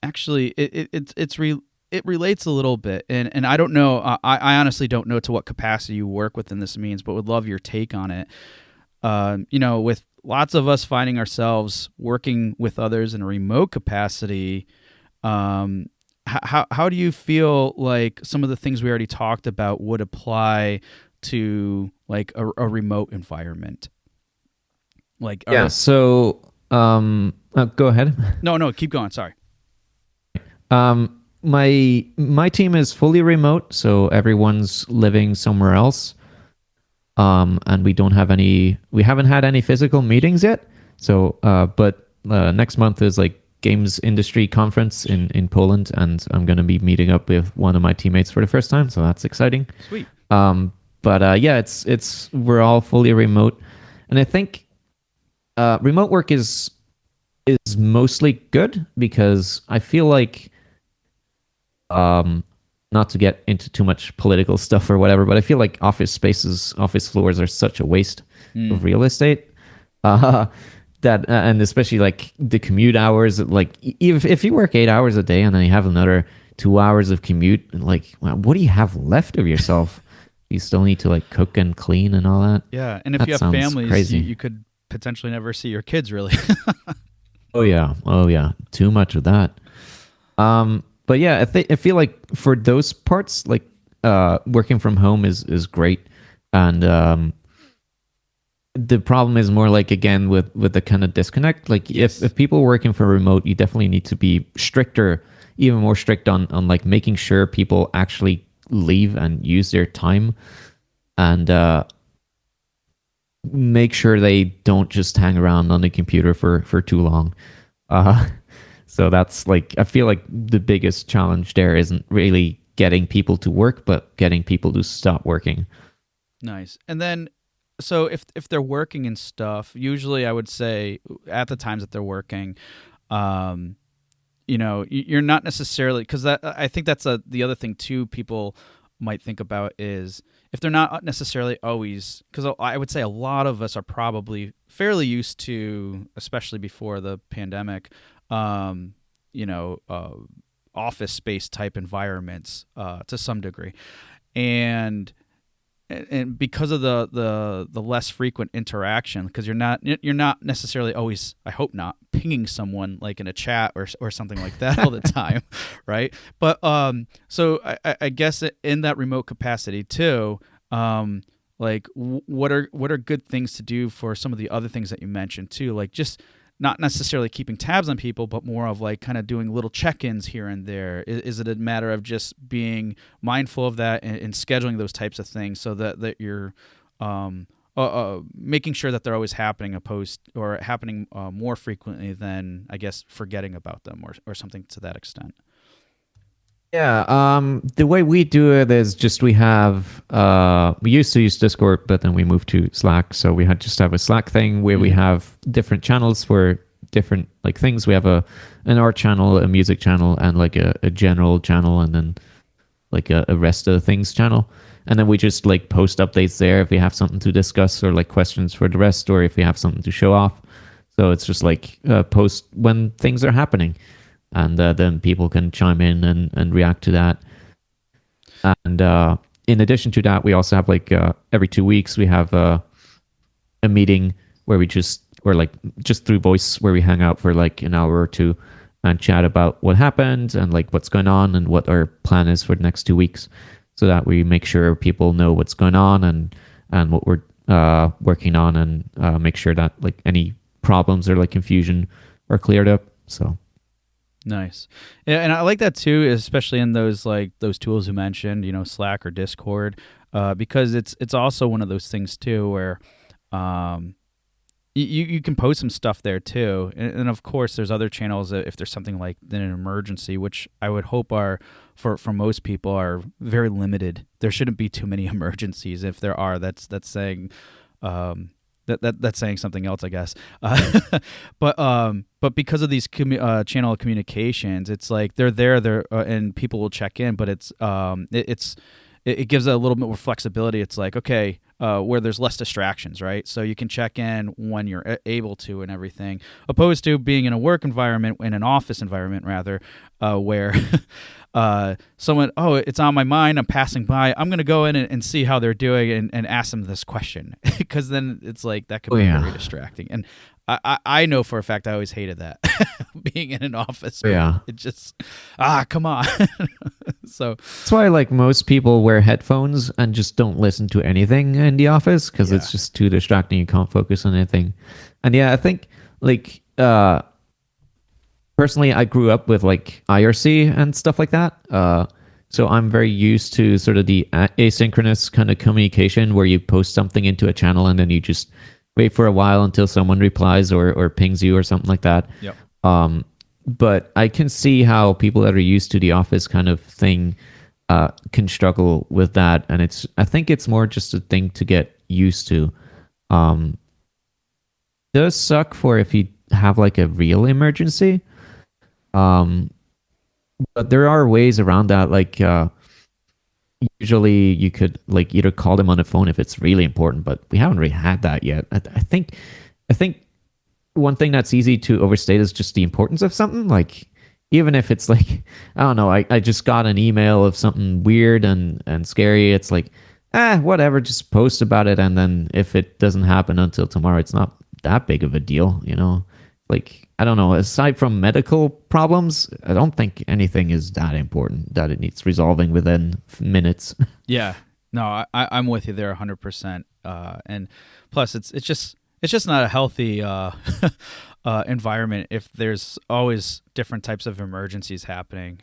actually it relates a little bit, and I don't know, I honestly don't know to what capacity you work within this means, but would love your take on it. With lots of us finding ourselves working with others in a remote capacity, how do you feel like some of the things we already talked about would apply to like a remote environment? Like so go ahead. No, keep going. Sorry. My team is fully remote, so everyone's living somewhere else. And we haven't had any physical meetings yet. So, but next month is like games industry conference in Poland, and I'm going to be meeting up with one of my teammates for the first time. So that's exciting. Sweet. But yeah, it's we're all fully remote, and I think remote work is mostly good, because I feel like not to get into too much political stuff or whatever, but I feel like office floors are such a waste of real estate. That and especially like the commute hours, like if you work 8 hours a day and then you have another 2 hours of commute, like what do you have left of yourself? You still need to like cook and clean and all that. Yeah, and if that you have sounds families, crazy. you could potentially never see your kids really. Oh yeah, too much of that. But yeah, I feel like for those parts, like working from home is great, and the problem is more like again with the kind of disconnect. Like Yes. if people are working for remote, you definitely need to be stricter, even more strict on like making sure people actually leave and use their time, and make sure they don't just hang around on the computer for too long. Uh, so that's like I feel like the biggest challenge there isn't really getting people to work, but getting people to stop working. Nice. And then, so if they're working and stuff, usually I would say at the times that they're working, um, you're not necessarily, because that I think that's the other thing too. People might think about is if they're not necessarily always, because I would say a lot of us are probably fairly used to, especially before the pandemic, um, you know, uh, office space type environments to some degree, and because of the less frequent interaction, because you're not necessarily always, I hope not, pinging someone like in a chat or something like that all the time, right? But so I guess in that remote capacity too, like what are good things to do for some of the other things that you mentioned too, like just not necessarily keeping tabs on people, but more of like kind of doing little check-ins here and there. Is it a matter of just being mindful of that and scheduling those types of things so that you're making sure that they're always happening opposed or happening more frequently than I guess forgetting about them or something to that extent? Yeah, the way we do it is just we have we used to use Discord, but then we moved to Slack. So we had just have a Slack thing where we Mm. have different channels for different like things. We have an art channel, a music channel, and like a general channel, and then like a rest of the things channel. And then we just like post updates there if we have something to discuss or like questions for the rest, or if we have something to show off. So it's just like post when things are happening, and then people can chime in and react to that. And in addition to that, we also have like every 2 weeks we have a meeting where we just or like just through voice where we hang out for like an hour or two and chat about what happened and like what's going on and what our plan is for the next 2 weeks, so that we make sure people know what's going on and what we're working on, and make sure that like any problems or like confusion are cleared up. So Nice. Yeah, and I like that too, especially in those like those tools you mentioned, Slack or Discord, because it's also one of those things too where um, you can post some stuff there too, and of course there's other channels if there's something like an emergency, which I would hope are for most people are very limited. There shouldn't be too many emergencies. If there are, that's saying. That's saying something else, I guess. But because of these channel of communications, it's like they're and people will check in, but it gives it a little bit more flexibility. It's like okay, where there's less distractions, right? So you can check in when you're able to and everything, opposed to being in a work environment, in an office environment rather, where someone, oh, it's on my mind, I'm passing by, I'm going to go in and see how they're doing and ask them this question, because then it's like that could oh be very yeah, distracting. And I know for a fact I always hated that being in an office oh where yeah. it just come on. So That's why like most people wear headphones and just don't listen to anything in the office because yeah. it's just too distracting. You can't focus on anything. And yeah, I think like personally, I grew up with like IRC and stuff like that. So I'm very used to sort of the asynchronous kind of communication where you post something into a channel and then you just wait for a while until someone replies or pings you or something like that. Yep. But I can see how people that are used to the office kind of thing can struggle with that, and I think it's more just a thing to get used to. Um, it does suck for if you have like a real emergency, um, but there are ways around that. Like usually, you could like either call them on the phone if it's really important, but we haven't really had that yet. I think one thing that's easy to overstate is just the importance of something. Like, even if it's like, I don't know, I just got an email of something weird and scary. It's like, whatever, just post about it. And then if it doesn't happen until tomorrow, it's not that big of a deal, you know? Like, I don't know, aside from medical problems, I don't think anything is that important that it needs resolving within minutes. Yeah. No, I'm with you there 100%. And plus, it's just not a healthy environment if there's always different types of emergencies happening.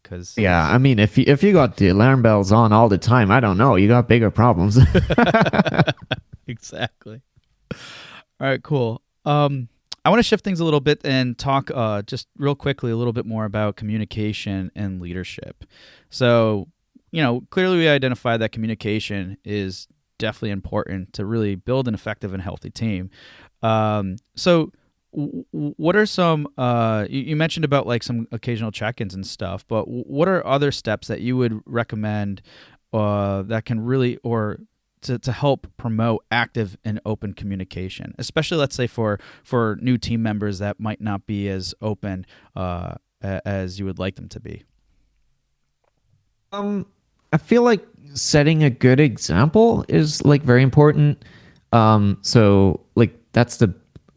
Because Yeah, it's I mean, if you got the alarm bells on all the time, I don't know, you got bigger problems. exactly. All right, cool. I want to shift things a little bit and talk just real quickly a little bit more about communication and leadership. So, clearly we identified that communication is definitely important to really build an effective and healthy team. So, what are some? You mentioned about like some occasional check-ins and stuff, but what are other steps that you would recommend that can really or to help promote active and open communication, especially let's say for new team members that might not be as open as you would like them to be? Um, I feel like setting a good example is like very important. So like that's the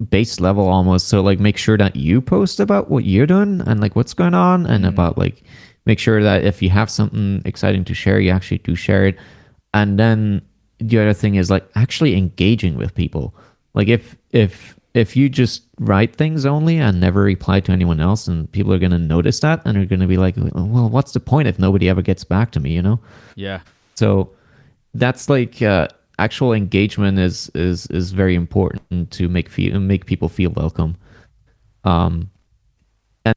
base level almost. So like make sure that you post about what you're doing and like what's going on, and about like make sure that if you have something exciting to share, you actually do share it. And then the other thing is like actually engaging with people. Like if you just write things only and never reply to anyone else, and people are going to notice that and are going to be like, well, what's the point if nobody ever gets back to me, you know? Yeah. So that's like actual engagement is very important to make people feel welcome. Um,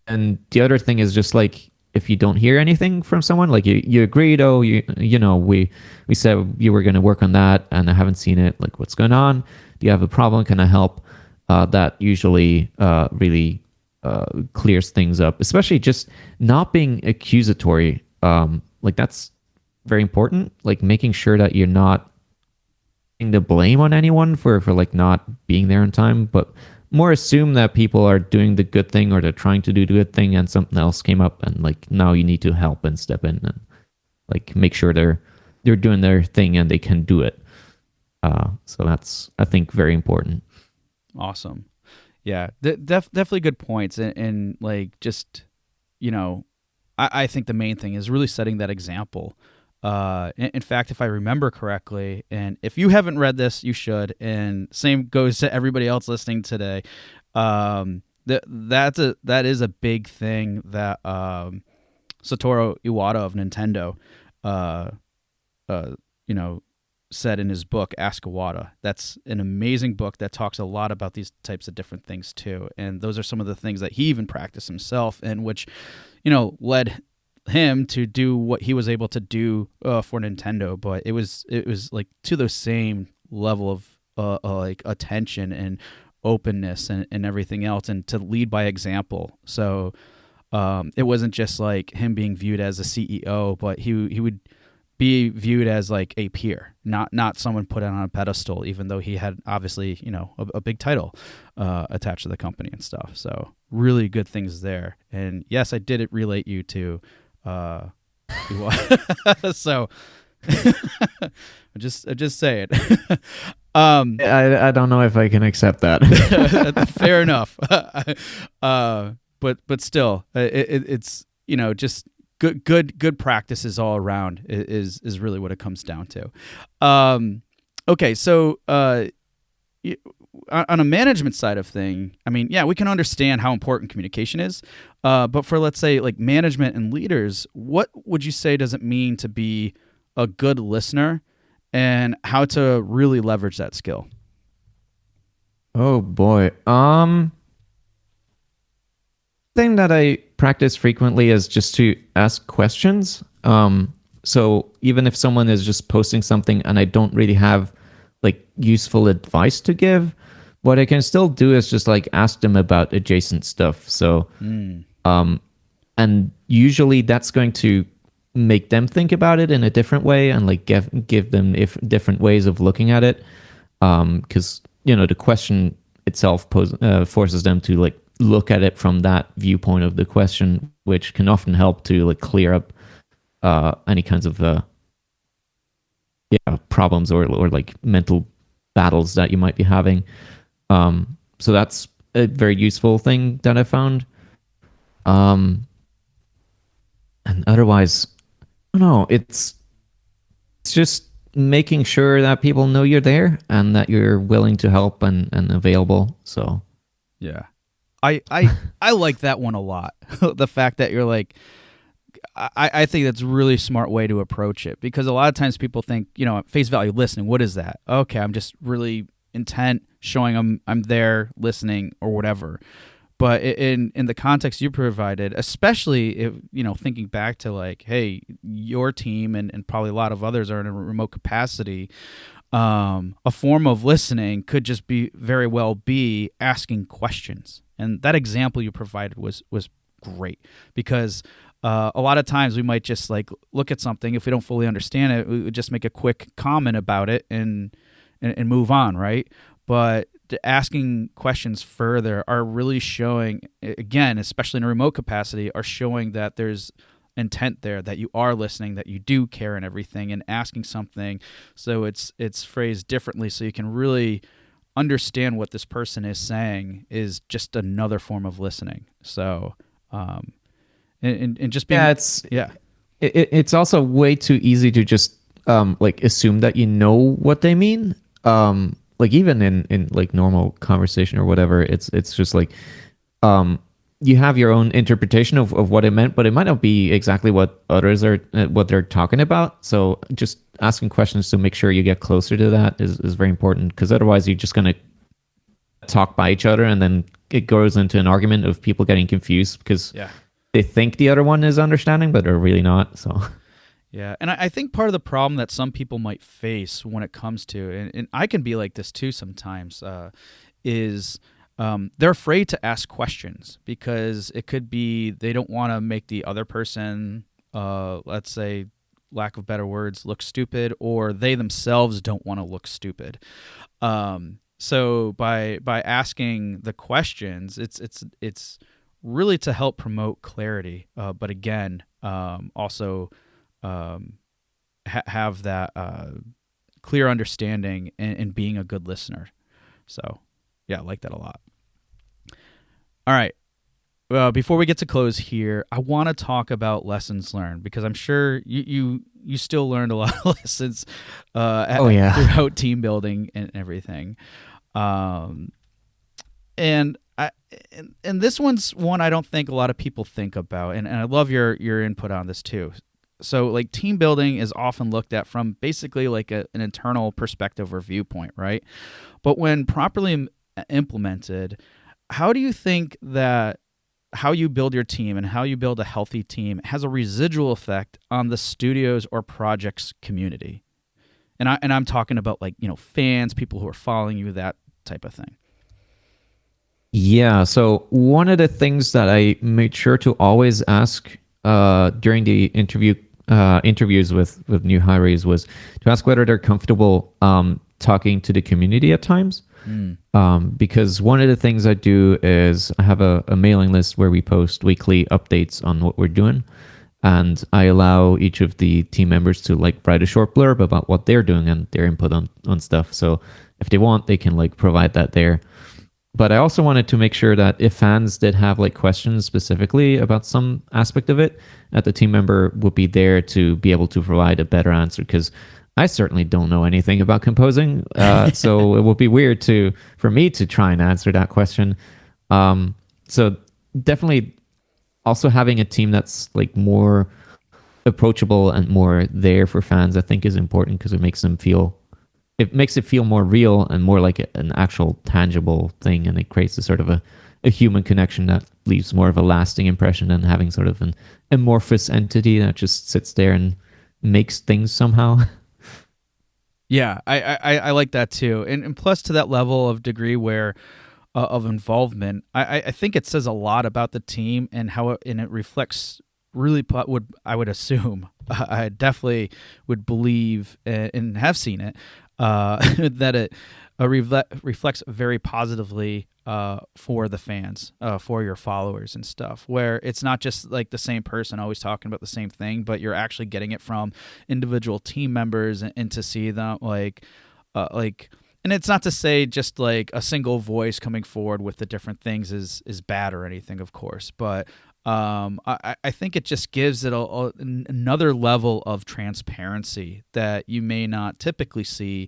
and the other thing is just like if you don't hear anything from someone, like you agreed, oh, you know, we said you were going to work on that, and I haven't seen it. Like, what's going on? Do you have a problem? Can I help? That usually really clears things up, especially just not being accusatory. Like that's very important. Like making sure that you're not putting the blame on anyone for like not being there in time, but more assume that people are doing the good thing, or they're trying to do the good thing, and something else came up, and like now you need to help and step in and like make sure they're doing their thing and they can do it. So that's, I think, very important. Awesome. Yeah, definitely good points, and like just I think the main thing is really setting that example. In fact, if I remember correctly, and if you haven't read this, you should. And same goes to everybody else listening today. That is a big thing that Satoru Iwata of Nintendo, uh, you know, said in his book Ask Iwata. That's an amazing book that talks a lot about these types of different things too. And those are some of the things that he even practiced himself, and which, led him to do what he was able to do for Nintendo. But it was like to the same level of like attention and openness and everything else, and to lead by example. So it wasn't just like him being viewed as a CEO, but he would be viewed as like a peer, not someone put on a pedestal, even though he had obviously a big title attached to the company and stuff. So really good things there. And yes, I did it relate you to so I'm just saying. I don't know if I can accept that. Fair enough. But still, it's just good practices all around is really what it comes down to. Okay, so on a management side of thing, I mean, yeah, we can understand how important communication is. But for, let's say, like management and leaders, what would you say does it mean to be a good listener, and how to really leverage that skill? Oh boy. Thing that I practice frequently is just to ask questions. So even if someone is just posting something and I don't really have like useful advice to give, what I can still do is just like ask them about adjacent stuff. So and usually that's going to make them think about it in a different way, and like give them different ways of looking at it. Because the question itself forces them to like look at it from that viewpoint of the question, which can often help to like clear up any kinds of problems or like mental battles that you might be having. So that's a very useful thing that I found. Um, and otherwise, I don't know. It's just making sure that people know you're there and that you're willing to help and available. So Yeah. I like that one a lot. The fact that you're like, I think that's a really smart way to approach it, because a lot of times people think, at face value, listening, what is that? Okay, I'm just really intent, showing I'm there, listening, or whatever. But in the context you provided, especially if, thinking back to like, hey, your team and probably a lot of others are in a remote capacity, a form of listening could just be very well be asking questions. And that example you provided was great, because a lot of times we might just like look at something, if we don't fully understand it, we would just make a quick comment about it and move on, right? But asking questions further are really showing, again, especially in a remote capacity, are showing that there's intent there, that you are listening, that you do care and everything, and asking something so it's phrased differently so you can really understand what this person is saying is just another form of listening. So and just yeah, being, yeah. it's also way too easy to just like assume that you know what they mean. Like even in like normal conversation or whatever, it's just like um you have your own interpretation of what it meant, but it might not be exactly what others are what they're talking about. So just asking questions to make sure you get closer to that is very important, because otherwise you're just gonna talk by each other and then it goes into an argument of people getting confused because Yeah. they think the other one is understanding, but they're really not. So Yeah, and I think part of the problem that some people might face when it comes to, and I can be like this too sometimes, is they're afraid to ask questions because it could be they don't want to make the other person, let's say, lack of better words, look stupid, or they themselves don't want to look stupid. So by asking the questions, it's really to help promote clarity, but again, also have that clear understanding and being a good listener. So, yeah, I like that a lot. All right. Before we get to close here, I want to talk about lessons learned, because I'm sure you still learned a lot of lessons oh yeah. throughout team building and everything. And and this one's one I don't think a lot of people think about, and I love your input on this too. So like team building is often looked at from basically like an internal perspective or viewpoint, right? But when properly implemented, how do you think that how you build your team and how you build a healthy team has a residual effect on the studio's or project's community? And I'm talking about like, fans, people who are following you, that type of thing. Yeah. So one of the things that I made sure to always ask during the interviews with new hires was to ask whether they're comfortable talking to the community at times. Because one of the things I do is I have a mailing list where we post weekly updates on what we're doing. And I allow each of the team members to like write a short blurb about what they're doing and their input on stuff. So if they want, they can like provide that there. But I also wanted to make sure that if fans did have like questions specifically about some aspect of it, that the team member would be there to be able to provide a better answer, because I certainly don't know anything about composing. So it would be weird for me to try and answer that question. So definitely also having a team that's like more approachable and more there for fans, I think is important, because it makes it feel more real and more like an actual tangible thing, and it creates a sort of a human connection that leaves more of a lasting impression than having sort of an amorphous entity that just sits there and makes things somehow. Yeah, I like that too, and plus to that level of degree where of involvement, I think it says a lot about the team and how it reflects really I would assume I definitely would believe and have seen it that it reflects very positively for the fans, for your followers and stuff, where it's not just like the same person always talking about the same thing, but you're actually getting it from individual team members, and to see them like And it's not to say just like a single voice coming forward with the different things is bad or anything, of course, but I think it just gives it another level of transparency that you may not typically see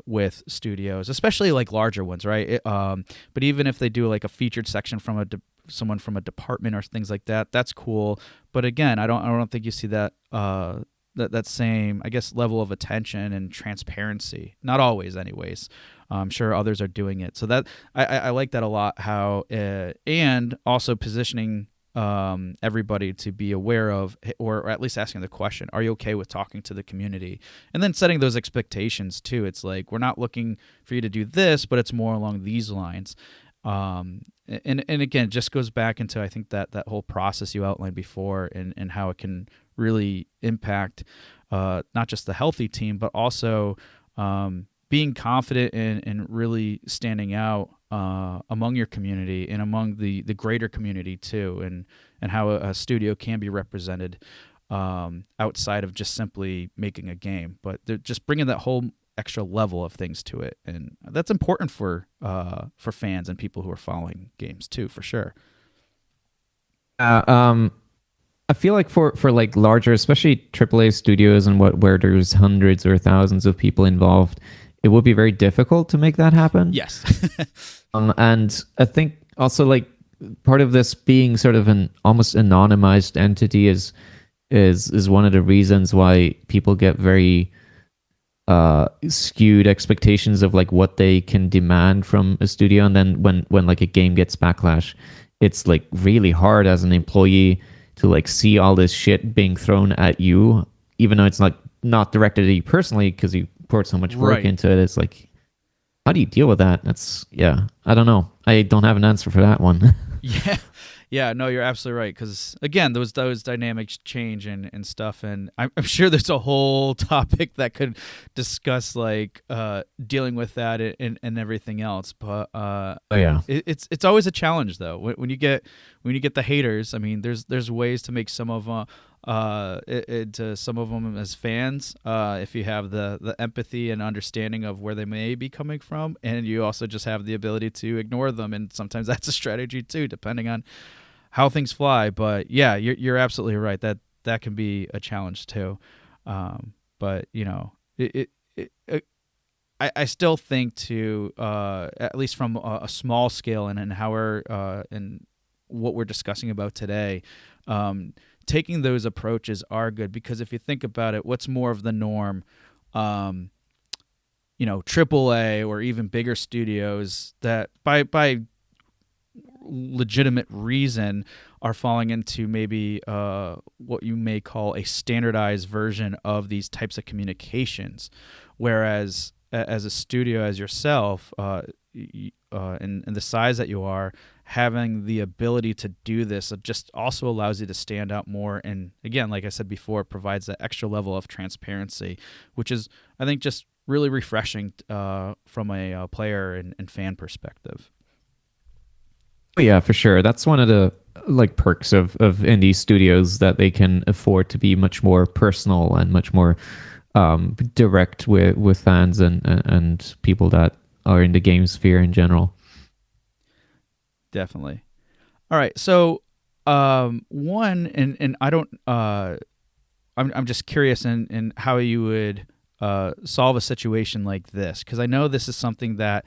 with studios, especially like larger ones, right? But even if they do like a featured section from someone from a department or things like that, that's cool. But again, I don't think you see that that same, I guess, level of attention and transparency. Not always, anyways. I'm sure others are doing it. So that I like that a lot. How and also positioning everybody to be aware of, or at least asking the question, are you okay with talking to the community? And then setting those expectations too. It's like, we're not looking for you to do this, but it's more along these lines. And again, it just goes back into, I think, that whole process you outlined before, and how it can really impact not just the healthy team, but also being confident and really standing out among your community and among the greater community too, and how a studio can be represented outside of just simply making a game, but they're just bringing that whole extra level of things to it, and that's important for fans and people who are following games too, for sure. I feel like for like larger, especially AAA studios and where there's hundreds or thousands of people involved, it would be very difficult to make that happen. Yes. And I think also like part of this being sort of an almost anonymized entity is one of the reasons why people get very skewed expectations of like what they can demand from a studio, and then when like a game gets backlash, it's like really hard as an employee to like see all this shit being thrown at you, even though it's not directed at you personally because you poured so much work into it. It's like, how do you deal with that? That's, yeah, I don't know. I don't have an answer for that one. Yeah, no, you're absolutely right. Because again, those dynamics change and stuff, and I'm sure there's a whole topic that could discuss like dealing with that and everything else. But it's always a challenge though. When you get the haters, I mean, there's ways to make some of into some of them as fans, if you have the empathy and understanding of where they may be coming from, and you also just have the ability to ignore them, and sometimes that's a strategy too, depending on how things fly. But yeah, you're absolutely right, that can be a challenge too. But you know, I still think to at least from a small scale and how we're and what we're discussing about today, taking those approaches are good, because if you think about it, what's more of the norm? You know, AAA or even bigger studios that by legitimate reason are falling into maybe what you may call a standardized version of these types of communications, whereas as a studio, as yourself, and the size that you are, having the ability to do this, it just also allows you to stand out more. And again, like I said before, it provides that extra level of transparency, which is, I think, just really refreshing from a player and fan perspective. Yeah, for sure. That's one of the like perks of indie studios, that they can afford to be much more personal and much more direct with fans and people that are in the game sphere in general. Definitely. All right. So one, and I don't, I'm just curious in how you would solve a situation like this, because I know this is something that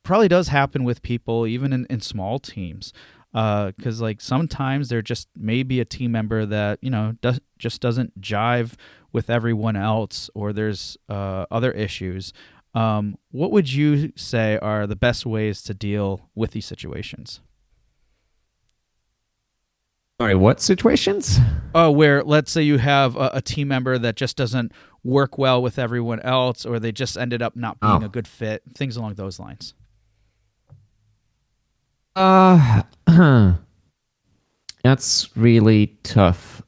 probably does happen with people even in small teams, because like sometimes there just may be a team member that, you know, just doesn't jive with everyone else, or there's other issues. What would you say are the best ways to deal with these situations? Sorry, what situations? Where let's say you have a team member that just doesn't work well with everyone else, or they just ended up not being a good fit, things along those lines. That's really tough.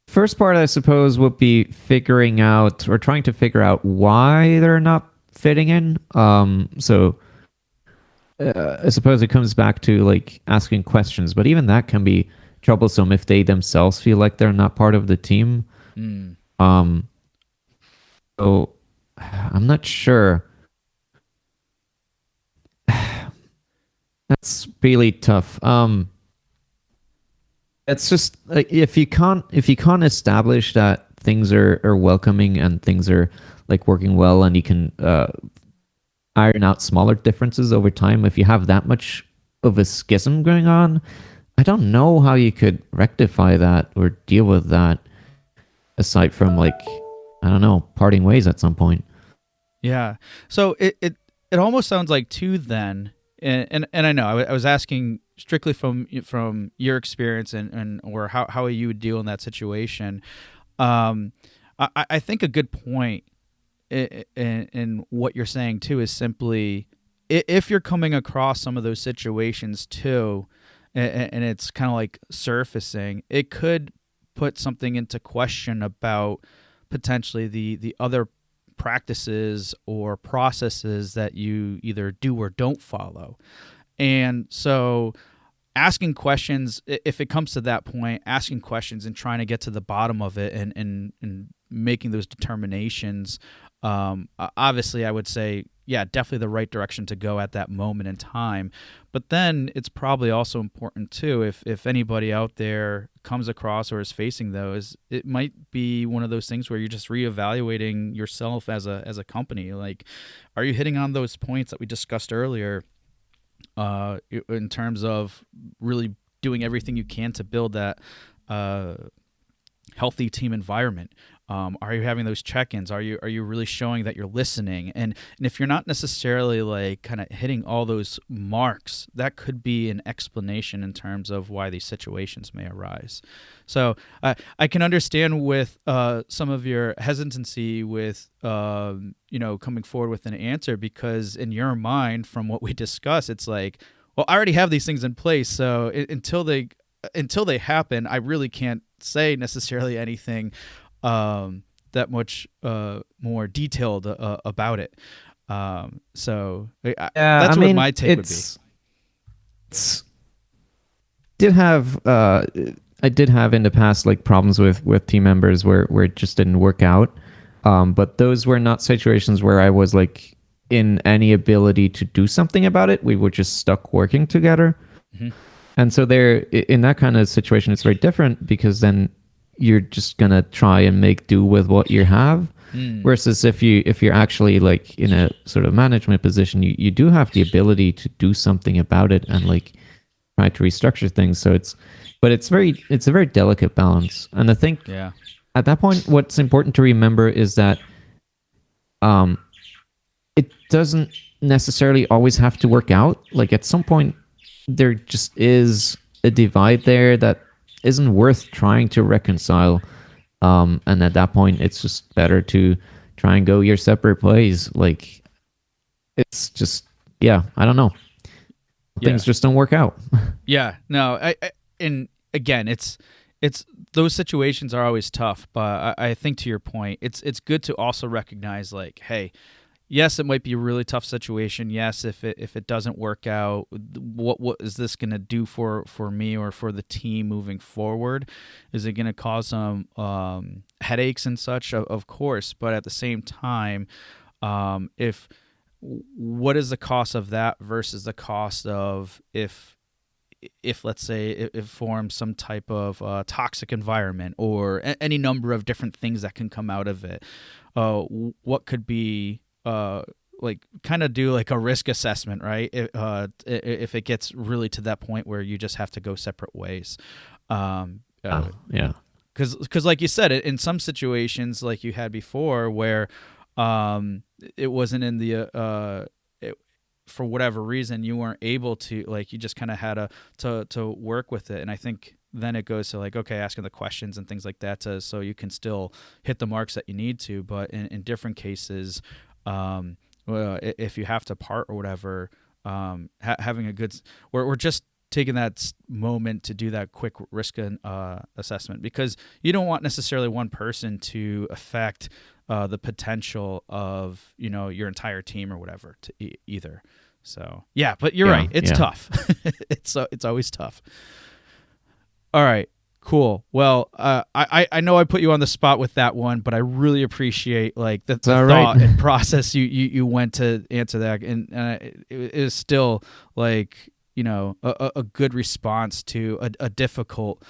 First part, I suppose, would be figuring out or trying to figure out why they're not fitting in. So I suppose it comes back to like asking questions, but even that can be troublesome if they themselves feel like they're not part of the team. So So I'm not sure. That's really tough. It's just like if you can't establish that things are welcoming and things are like working well, and you can iron out smaller differences over time. If you have that much of a schism going on, I don't know how you could rectify that or deal with that aside from like, I don't know, parting ways at some point. Yeah. So it almost sounds like too then, and I know I was asking strictly from your experience and or how you would deal in that situation. Um, I think a good point in what you're saying too is simply if you're coming across some of those situations too, and it's kind of like surfacing, it could put something into question about potentially the other practices or processes that you either do or don't follow. And so asking questions, if it comes to that point, asking questions and trying to get to the bottom of it and making those determinations, obviously I would say, yeah, definitely the right direction to go at that moment in time. But then it's probably also important too, if anybody out there comes across or is facing those, it might be one of those things where you're just reevaluating yourself as a company. Like, are you hitting on those points that we discussed earlier, in terms of really doing everything you can to build that uh, healthy team environment? Are you having those check-ins? Are you really showing that you're listening? And if you're not necessarily like kind of hitting all those marks, that could be an explanation in terms of why these situations may arise. So I can understand with some of your hesitancy with coming forward with an answer, because in your mind, from what we discussed, it's like, well, I already have these things in place, so until they happen, I really can't say necessarily anything that much more detailed about it. So Yeah, I that's what mean, my take would be. it's did have I did have in the past like problems with team members where it just didn't work out. But those were not situations where I was like in any ability to do something about it. We were just stuck working together. Hmm. And so there, in that kind of situation, it's very different because then you're just gonna try and make do with what you have. Mm. Versus if you're actually like in a sort of management position, you do have the ability to do something about it and like try to restructure things. So it's a very delicate balance. And I think Yeah. at that point, what's important to remember is that um, it doesn't necessarily always have to work out. Like at some point, there just is a divide there that isn't worth trying to reconcile. And at that point, it's just better to try and go your separate ways. Like it's just, yeah, I don't know. Yeah. Things just don't work out. Yeah. No. And again, it's those situations are always tough, but I think to your point, it's good to also recognize like, hey, yes, it might be a really tough situation. Yes, if it doesn't work out, what is this going to do for me or for the team moving forward? Is it going to cause some headaches and such? Of course, but at the same time, if what is the cost of that versus the cost of if let's say it forms some type of toxic environment or any number of different things that can come out of it, what could be like kind of do like a risk assessment, right? If it gets really to that point where you just have to go separate ways. Yeah. Because like you said, in some situations like you had before where it wasn't in the for whatever reason you weren't able to, like, you just kind of had to work with it. And I think then it goes to like, okay, asking the questions and things like that so you can still hit the marks that you need to. But in different cases, well, if you have to part or whatever, having a good, we're just taking that moment to do that quick risk assessment, because you don't want necessarily one person to affect the potential of your entire team or whatever to either. So yeah, but you're Yeah. right, it's Yeah. tough. It's always tough. All right. Cool. Well, I know I put you on the spot with that one, but I really appreciate like the all thought right. and process you went to answer that, and it is still like a good response to a difficult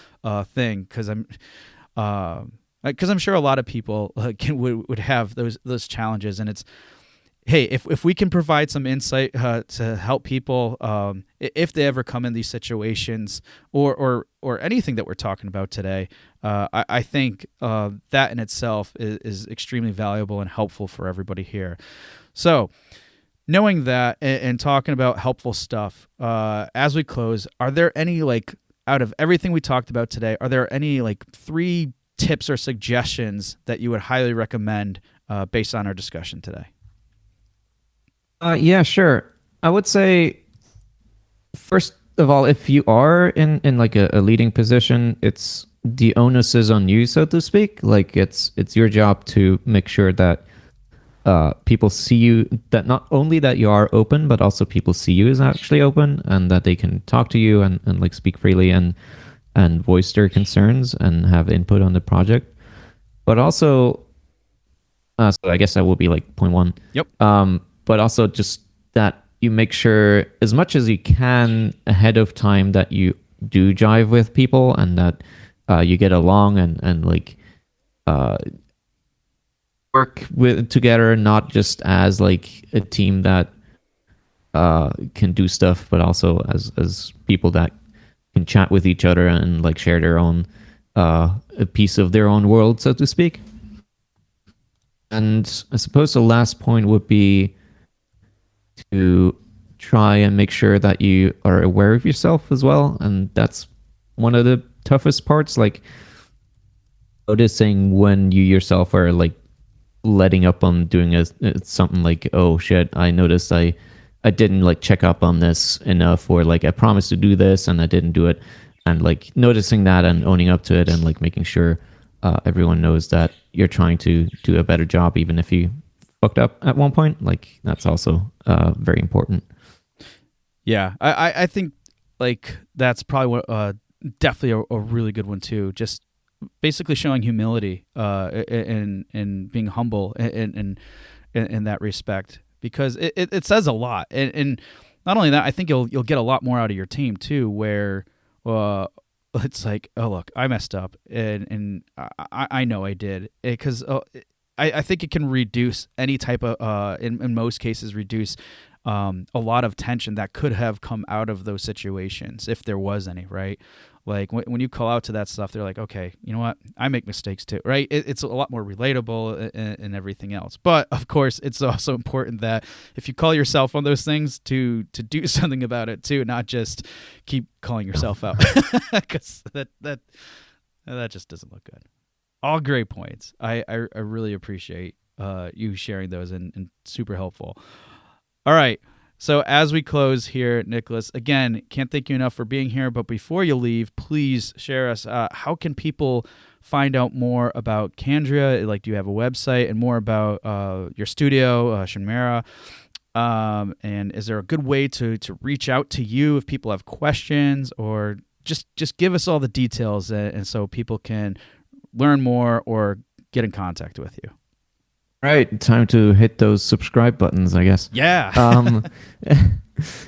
thing because I'm sure a lot of people would have those challenges, and it's hey, if we can provide some insight to help people if they ever come in these situations or anything that we're talking about today, I think that in itself is extremely valuable and helpful for everybody here. So, knowing that and talking about helpful stuff, as we close, are there any like out of everything we talked about today, are there any like 3 tips or suggestions that you would highly recommend based on our discussion today? Yeah, sure. I would say first of all, if you are in like a leading position, it's the onus is on you, so to speak. Like it's your job to make sure that people see you, that not only that you are open, but also people see you as actually open, and that they can talk to you and like speak freely and voice their concerns and have input on the project. But also, so I guess that will be like point one. Yep. But also just that you make sure as much as you can ahead of time that you do jive with people and that you get along and like work with together, not just as like a team that can do stuff, but also as people that can chat with each other and like share their own a piece of their own world, so to speak. And I suppose the last point would be to try and make sure that you are aware of yourself as well. And that's one of the toughest parts, like noticing when you yourself are like letting up on doing something like, oh shit, I noticed I didn't like check up on this enough, or like I promised to do this and I didn't do it. And like noticing that and owning up to it and like making sure everyone knows that you're trying to do a better job, even if you fucked up at one point. Like that's also very important. Yeah, I think like that's probably definitely a really good one too. Just basically showing humility and being humble in that respect, because it says a lot. And not only that, I think you'll get a lot more out of your team too, where it's like, oh look, I messed up and I know I did, because I think it can reduce any type of in most cases reduce a lot of tension that could have come out of those situations if there was any, right? Like when you call out to that stuff, they're like, okay, you know what? I make mistakes too, right? It's a lot more relatable and everything else. But of course, it's also important that if you call yourself on those things, to do something about it too, not just keep calling yourself out, because that just doesn't look good. All great points. I really appreciate you sharing those and super helpful. All right. So as we close here, Nicolas, again, can't thank you enough for being here. But before you leave, please share us. How can people find out more about Candria? Like, do you have a website and more about your studio, ShinMera? And is there a good way to reach out to you if people have questions, or just give us all the details and so people can learn more or get in contact with you? Right, time to hit those subscribe buttons, I guess. Yeah.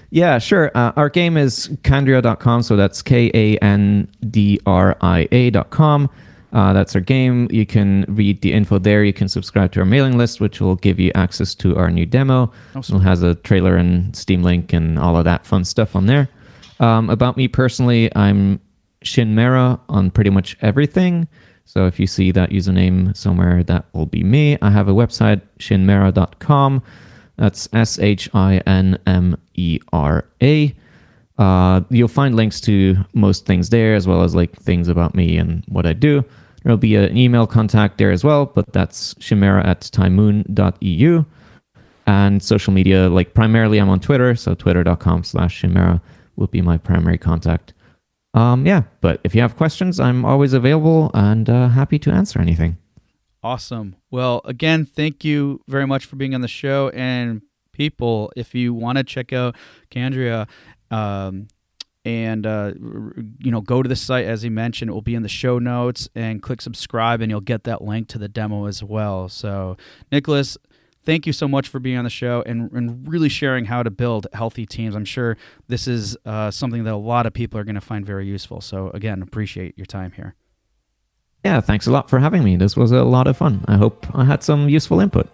Yeah, sure. Our game is Candria.com, so that's KANDRIA.com. That's our game. You can read the info there. You can subscribe to our mailing list, which will give you access to our new demo. Awesome. It has a trailer and Steam link and all of that fun stuff on there. About me personally, I'm ShinMera on pretty much everything. So if you see that username somewhere, that will be me. I have a website, shinmera.com. That's SHINMERA. You'll find links to most things there, as well as like things about me and what I do. There'll be an email contact there as well, but that's shinmera@tymoon.eu. And social media, like primarily I'm on Twitter, so twitter.com/ShinMera will be my primary contact. Yeah, but if you have questions, I'm always available and happy to answer anything. Awesome. Well, again, thank you very much for being on the show. And people, if you want to check out Candria, and go to the site, as he mentioned. It will be in the show notes, and click subscribe, and you'll get that link to the demo as well. So, Nicolas, thank you so much for being on the show and really sharing how to build healthy teams. I'm sure this is something that a lot of people are going to find very useful. So, again, appreciate your time here. Yeah, thanks a lot for having me. This was a lot of fun. I hope I had some useful input.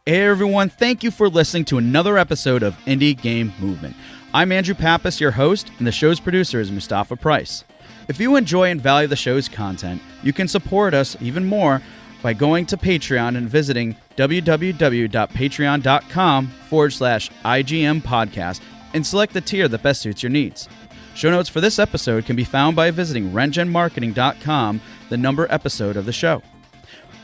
Hey, everyone. Thank you for listening to another episode of Indie Game Movement. I'm Andrew Pappas, your host, and the show's producer is Mustafa Price. If you enjoy and value the show's content, you can support us even more by going to Patreon and visiting www.patreon.com/IGM podcast and select the tier that best suits your needs. Show notes for this episode can be found by visiting rengenmarketing.com, the number episode of the show.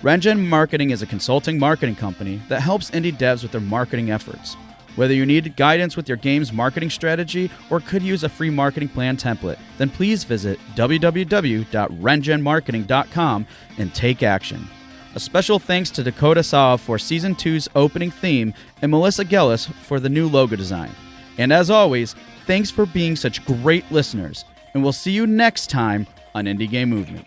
Rengen Marketing is a consulting marketing company that helps indie devs with their marketing efforts. Whether you need guidance with your game's marketing strategy or could use a free marketing plan template, then please visit www.rengenmarketing.com and take action. A special thanks to Dakota Saw for Season 2's opening theme and Melissa Gellis for the new logo design. And as always, thanks for being such great listeners, and we'll see you next time on Indie Game Movement.